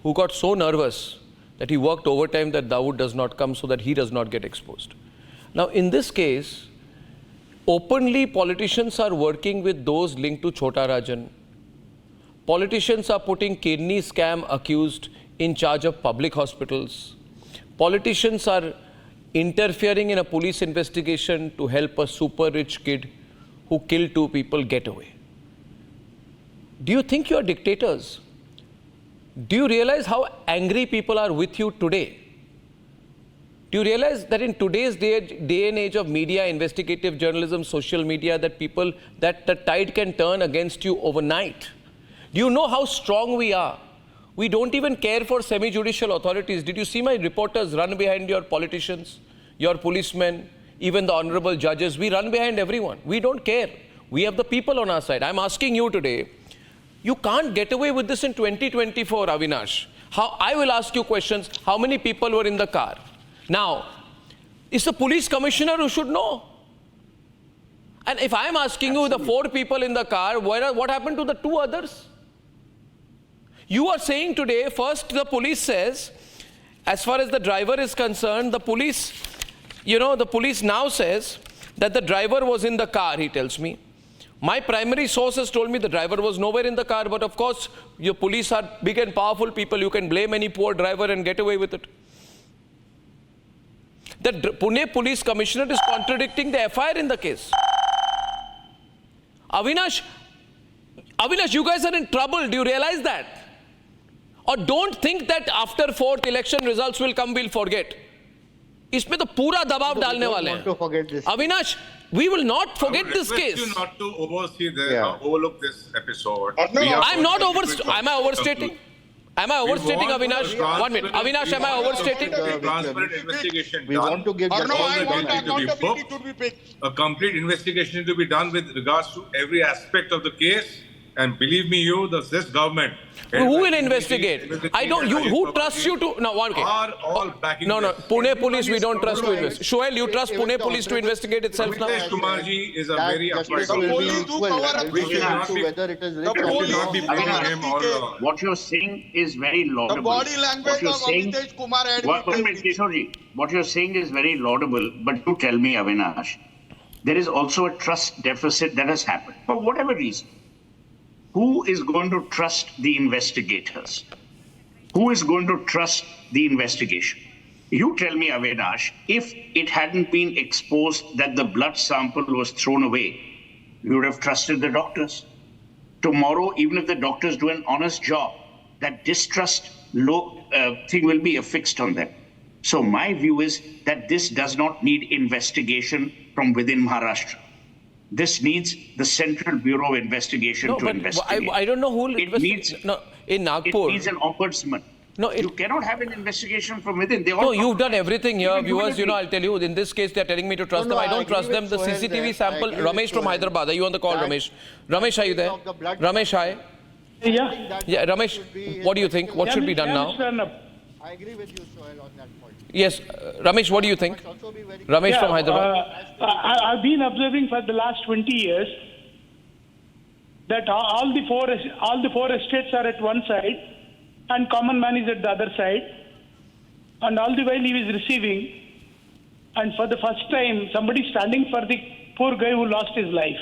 [SPEAKER 1] who got so nervous that he worked overtime that Dawood does not come so that he does not get exposed. Now, in this case, openly politicians are working with those linked to Chota Rajan. Politicians are putting kidney scam accused in charge of public hospitals. Politicians are interfering in a police investigation to help a super rich kid who killed 2 people get away. Do you think you are dictators? Do you realize how angry people are with you today? Do you realize that in today's day and age of media, investigative journalism, social media, that the tide can turn against you overnight? Do you know how strong we are? We don't even care for semi-judicial authorities. Did you see my reporters run behind your politicians, your policemen, even the honorable judges? We run behind everyone. We don't care. We have the people on our side. I'm asking you today, you can't get away with this in 2024, Avinash. I will ask you questions. How many people were in the car? Now, it's the police commissioner who should know. And if I'm asking you the 4 people in the car, what happened to the 2 others? You are saying today, first the police says, as far as the driver is concerned, the police now says that the driver was in the car, he tells me. My primary source has told me the driver was nowhere in the car, but of course, your police are big and powerful people. You can blame any poor driver and get away with it. The Pune police commissioner is contradicting the FIR in the case. Avinash, you guys are in trouble. Do you realize that? Or don't think that after 4th election results will come, we'll forget. इसमें तो पूरा दबाव डालने वाले हैं. Avinash, we will not forget this case.
[SPEAKER 13] You not to overlook this episode.
[SPEAKER 1] I'm not overstating. Am I overstating? Am I overstating, Avinash? 1 minute. Avinash, am I overstating?
[SPEAKER 13] Transparent investigation.
[SPEAKER 16] We want to give
[SPEAKER 13] all a complete investigation to be done with regards to every aspect of the case. And believe me, this government.
[SPEAKER 1] Who will investigate? I don't. Who trusts you to? No, one. Okay.
[SPEAKER 13] Are all backing.
[SPEAKER 1] No. Pune police, we don't trust to investigate. Shoail, you trust Pune police to investigate itself now?
[SPEAKER 13] Amitesh Kumarji is a very upright.
[SPEAKER 15] What you're saying is very laudable.
[SPEAKER 14] The body language of Amitesh Kumar had
[SPEAKER 15] what you're saying is very laudable, but you tell me, Avinash, there is also a trust deficit that has happened for whatever reason. Who is going to trust the investigators? Who is going to trust the investigation? You tell me, Avinash, if it hadn't been exposed that the blood sample was thrown away, you would have trusted the doctors. Tomorrow, even if the doctors do an honest job, that distrust thing will be affixed on them. So my view is that this does not need investigation from within Maharashtra. This needs the Central Bureau of Investigation to investigate.
[SPEAKER 1] I don't know who will investigate. No, in Nagpur.
[SPEAKER 15] It needs an ombudsman.
[SPEAKER 1] No,
[SPEAKER 15] you cannot have an investigation from within.
[SPEAKER 1] You've done everything here. Viewers, I'll tell you, in this case, they're telling me to trust them. I don't trust them. The CCTV sample, Ramesh from Hyderabad. Are you on the call, Ramesh? Ramesh, are you there? Ramesh, hi. Yeah, Ramesh, what do you think? What should be done now?
[SPEAKER 16] I agree with you, Shoail, on that point.
[SPEAKER 1] Yes, Ramesh, what do you think? Ramesh from Hyderabad.
[SPEAKER 18] I've been observing for the last 20 years that all the four estates are at one side and common man is at the other side, and all the while he is receiving, and for the first time somebody standing for the poor guy who lost his life.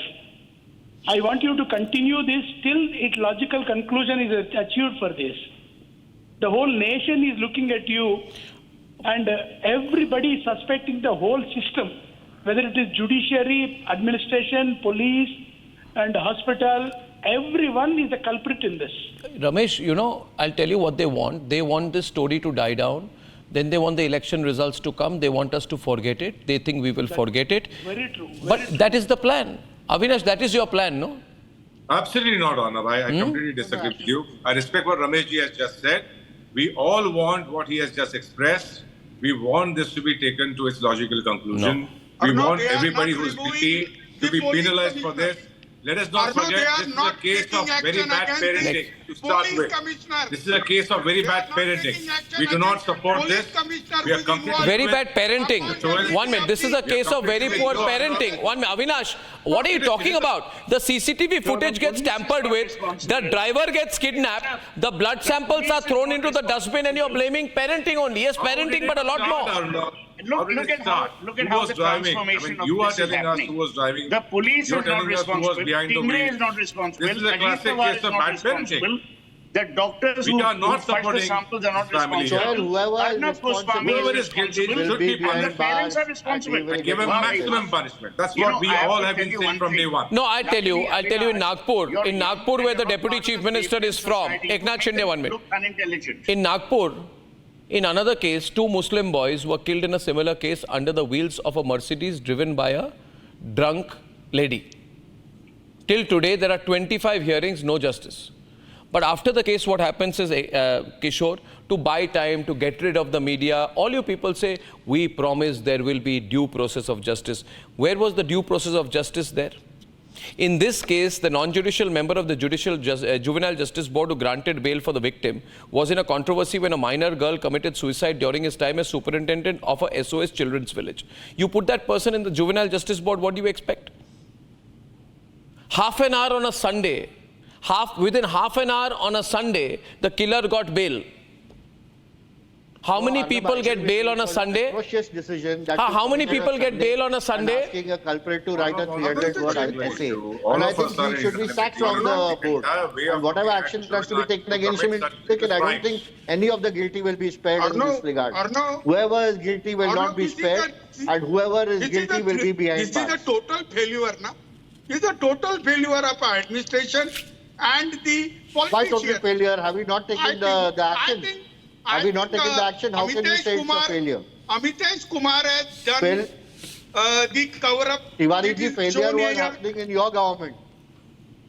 [SPEAKER 18] I want you to continue this till its logical conclusion is achieved for this. The whole nation is looking at you, and everybody is suspecting the whole system, whether it is judiciary, administration, police, and hospital. Everyone is a culprit in this.
[SPEAKER 1] Ramesh, I'll tell you what they want. They want this story to die down. Then they want the election results to come. They want us to forget it. They think we will forget it.
[SPEAKER 18] Very true.
[SPEAKER 1] That is the plan. Avinash, that is your plan, no?
[SPEAKER 13] Absolutely not, Arnab. I completely disagree with you. I respect what Ramesh ji has just said. We all want what he has just expressed. We want this to be taken to its logical conclusion. No. We want everybody who's guilty to be penalized for this. Let us not forget, this is a case of very bad parenting to start with. This is a case of very bad parenting. We do not support this. We are completely...
[SPEAKER 1] Very bad parenting. 1 minute. This is a case of very poor parenting. 1 minute. Avinash, what are you talking about? The CCTV footage gets tampered with. The driver gets kidnapped. The blood samples are thrown into the dustbin and you're blaming parenting only. Yes, parenting, but a lot more.
[SPEAKER 15] look at how the transformation of
[SPEAKER 13] you are
[SPEAKER 15] this is
[SPEAKER 13] telling us
[SPEAKER 15] happening.
[SPEAKER 13] who was driving.
[SPEAKER 15] The police
[SPEAKER 13] You're
[SPEAKER 15] is not
[SPEAKER 13] telling us who was
[SPEAKER 15] responsible.
[SPEAKER 13] behind the
[SPEAKER 15] Tingre
[SPEAKER 13] wheel.
[SPEAKER 15] is not responsible.
[SPEAKER 13] This is a
[SPEAKER 15] Ajit
[SPEAKER 13] classic
[SPEAKER 15] Pawar
[SPEAKER 13] case
[SPEAKER 15] is
[SPEAKER 13] of
[SPEAKER 15] not
[SPEAKER 13] bad
[SPEAKER 15] responsible.
[SPEAKER 13] parenting.
[SPEAKER 15] The doctors
[SPEAKER 13] We
[SPEAKER 15] who
[SPEAKER 13] are not
[SPEAKER 15] fetch the
[SPEAKER 13] supporting
[SPEAKER 15] samples are not
[SPEAKER 13] this family
[SPEAKER 15] responsible.
[SPEAKER 13] here.
[SPEAKER 16] Whoever is
[SPEAKER 15] Arnab Goswami
[SPEAKER 13] Whoever
[SPEAKER 15] is
[SPEAKER 13] is guilty
[SPEAKER 15] responsible.
[SPEAKER 13] should be
[SPEAKER 15] And the
[SPEAKER 13] punished.
[SPEAKER 15] parents are
[SPEAKER 16] and
[SPEAKER 15] responsible.
[SPEAKER 16] he will
[SPEAKER 13] Give him
[SPEAKER 16] get
[SPEAKER 13] maximum punishment. That's
[SPEAKER 15] You
[SPEAKER 13] what
[SPEAKER 15] know,
[SPEAKER 13] we
[SPEAKER 15] I have
[SPEAKER 13] all
[SPEAKER 15] to
[SPEAKER 13] have
[SPEAKER 15] tell
[SPEAKER 13] been
[SPEAKER 15] you
[SPEAKER 13] saying
[SPEAKER 15] one
[SPEAKER 13] from day
[SPEAKER 15] thing.
[SPEAKER 13] one.
[SPEAKER 1] No, I'll tell you in Nagpur, where the deputy chief minister is from, Eknath Shinde, 1 minute.
[SPEAKER 15] Look unintelligent.
[SPEAKER 1] In Nagpur, in another case, 2 Muslim boys were killed in a similar case under the wheels of a Mercedes driven by a drunk lady. Till today, there are 25 hearings, no justice. But after the case, what happens is, Kishore, to buy time, to get rid of the media, all you people say, we promise there will be due process of justice. Where was the due process of justice there? In this case, the non-judicial member of the Juvenile Justice Board who granted bail for the victim was in a controversy when a minor girl committed suicide during his time as superintendent of a SOS Children's Village. You put that person in the Juvenile Justice Board, what do you expect? Half an hour on a Sunday, within half an hour on a Sunday, the killer got bail. How many people get bail on a Sunday?
[SPEAKER 16] Decision that
[SPEAKER 1] How many people get bail on a Sunday?
[SPEAKER 16] Asking a culprit to write a 300-word essay. And I think he should be sacked from the board. And whatever action has to be taken against him, taken. I don't think any of the guilty will be spared in this regard. Whoever is guilty will not be spared, and whoever is guilty will be behind bars.
[SPEAKER 14] This is a total failure, na? This is a total failure of our administration and the politicians.
[SPEAKER 16] Why total failure? Have we not taken the action? Have we not taken the action? How can you say it's a failure?
[SPEAKER 14] Amitesh Kumar has done the cover-up.
[SPEAKER 16] Tiwari ji, failure was happening in your government.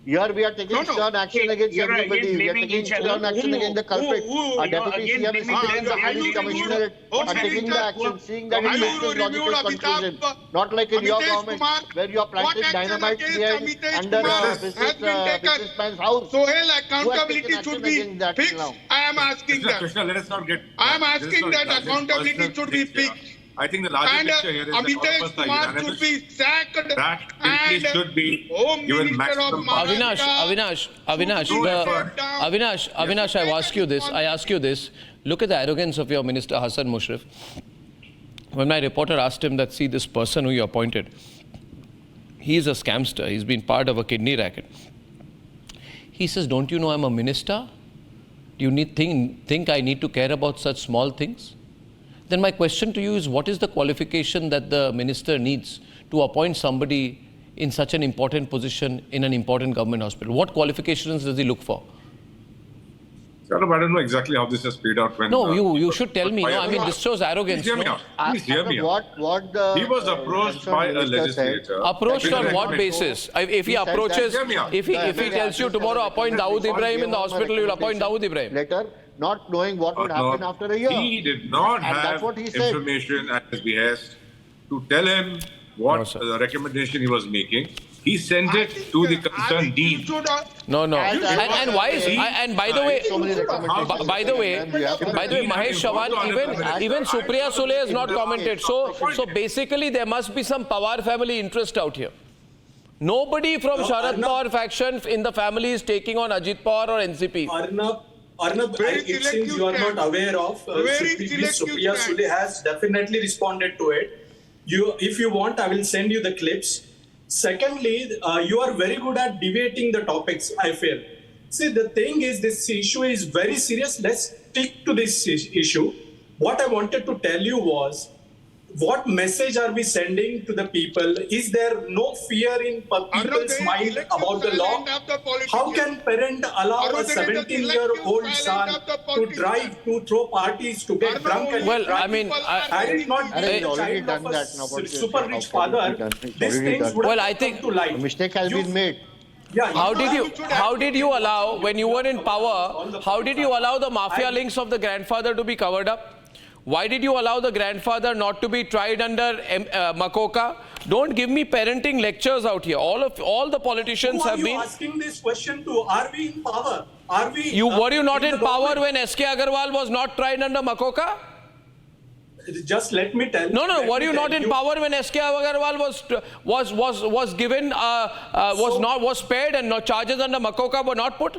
[SPEAKER 16] Here we are taking stern action against everybody. We are taking stern action against the culprit. Our deputy CM is taking the police commissioner and taking the action, seeing that it makes a logical conclusion. Not like in your government where you are planting dynamite under a businessman's house.
[SPEAKER 14] So accountability should be fixed. I am asking that.
[SPEAKER 13] Krishna, let us not get...
[SPEAKER 14] I am asking that accountability should be fixed.
[SPEAKER 13] I think the larger picture here is that
[SPEAKER 14] Amitesh Kumar should be sacked.
[SPEAKER 13] That quickly should be given maximum.
[SPEAKER 1] Avinash, I ask you this. Look at the arrogance of your minister, Hassan Mushrif. When my reporter asked him that, see, this person who you appointed, he's a scamster. He's been part of a kidney racket. He says, don't you know I'm a minister? Do you think I need to care about such small things? Then my question to you is, what is the qualification that the minister needs to appoint somebody in such an important position in an important government hospital? What qualifications does he look for?
[SPEAKER 13] Sharad, I don't know exactly how this has played out. When,
[SPEAKER 1] no, you should tell me. No, I mean, this shows arrogance.
[SPEAKER 13] Please hear me out. Please hear me out. He was approached by a legislator.
[SPEAKER 1] Approached on what basis? If he approaches, if he tells you tomorrow appoint Dawood Ibrahim in the hospital, you will appoint Dawood Ibrahim.
[SPEAKER 16] Later, not knowing what would happen after a year.
[SPEAKER 13] He did not have information at his behest to tell him what recommendation he was making. He sent it to the concerned dean.
[SPEAKER 1] No. And why is by the way, Mahesh Chavan, even Supriya Sule has not commented. So basically there must be some Pawar family interest out here. Nobody from Sharad Pawar faction in the family is taking on Ajit Pawar or NCP.
[SPEAKER 12] Arnab, it seems you are not aware of. Supriya Sule has definitely responded to it. If you want, I will send you the clips. Secondly, you are very good at debating the topics, I feel. See, the thing is, this issue is very serious. Let's stick to this issue. What I wanted to tell you was, what message are we sending to the people? Is there no fear in people's mind about the law? How can parent allow a 17-year-old son to drive, to throw parties, to get drunk and
[SPEAKER 1] well,
[SPEAKER 12] drive?
[SPEAKER 1] I mean,
[SPEAKER 12] had it not been a child of a super rich father, these things would have come to light.
[SPEAKER 16] A mistake has been made.
[SPEAKER 12] Yeah,
[SPEAKER 1] how did you allow, when you were in power, how did you allow the mafia links of the grandfather to be covered up? Why did you allow the grandfather not to be tried under Makoka? Don't give me parenting lectures out here. All the politicians have been...
[SPEAKER 12] Who are you asking this question to? Are we in power? Are we...
[SPEAKER 1] Were you not in power when S.K. Agarwal was not tried under Makoka?
[SPEAKER 12] Just let me tell you.
[SPEAKER 1] No. Were you not in power when S.K. Agarwal was given, was spared and no charges under Makoka were not put?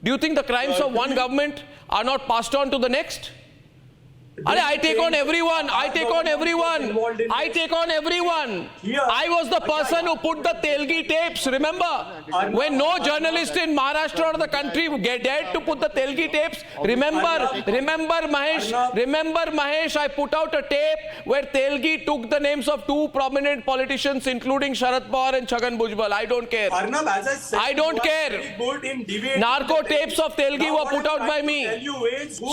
[SPEAKER 1] Do you think the crimes of one government are not passed on to the next? I take on everyone. I take on everyone. I take on everyone. I was the person who put the Telgi tapes. Remember, when no journalist in Maharashtra or the country dared to put the Telgi tapes. Remember, Mahesh. I put out a tape where Telgi took the names of two prominent politicians, including Sharad Pawar and Chhagan Bhujbal. I don't care.
[SPEAKER 12] Arnab, as I said,
[SPEAKER 1] I don't care. Narco tapes of Telgi were put out by me.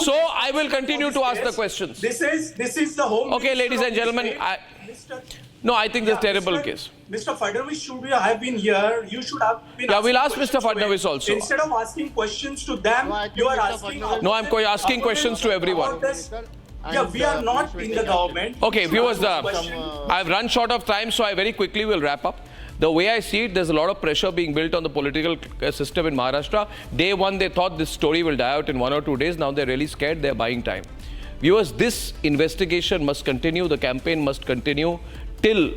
[SPEAKER 1] So I will continue to ask the questions.
[SPEAKER 12] This is the home.
[SPEAKER 1] Okay, ladies and gentlemen. I think this is a terrible case.
[SPEAKER 12] Mr. Fadnavis should have been here. You should have been.
[SPEAKER 1] Yeah, we'll ask Mr. Fadnavis also.
[SPEAKER 12] Instead of asking questions to them, you are asking.
[SPEAKER 1] No, I'm asking questions to everyone.
[SPEAKER 12] Yeah, we are not in the government.
[SPEAKER 1] Okay, viewers, I've run short of time, so I very quickly will wrap up. The way I see it, there's a lot of pressure being built on the political system in Maharashtra. Day one, they thought this story will die out in 1 or 2 days. Now they're really scared. They're buying time. Viewers, this investigation must continue. The campaign must continue till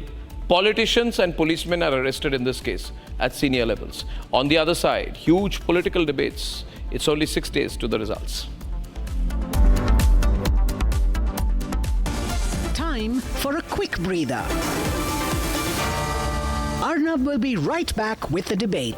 [SPEAKER 1] politicians and policemen are arrested in this case at senior levels. On the other side, huge political debates. It's only 6 days to the results.
[SPEAKER 19] Time for a quick breather. Arnab will be right back with the debate.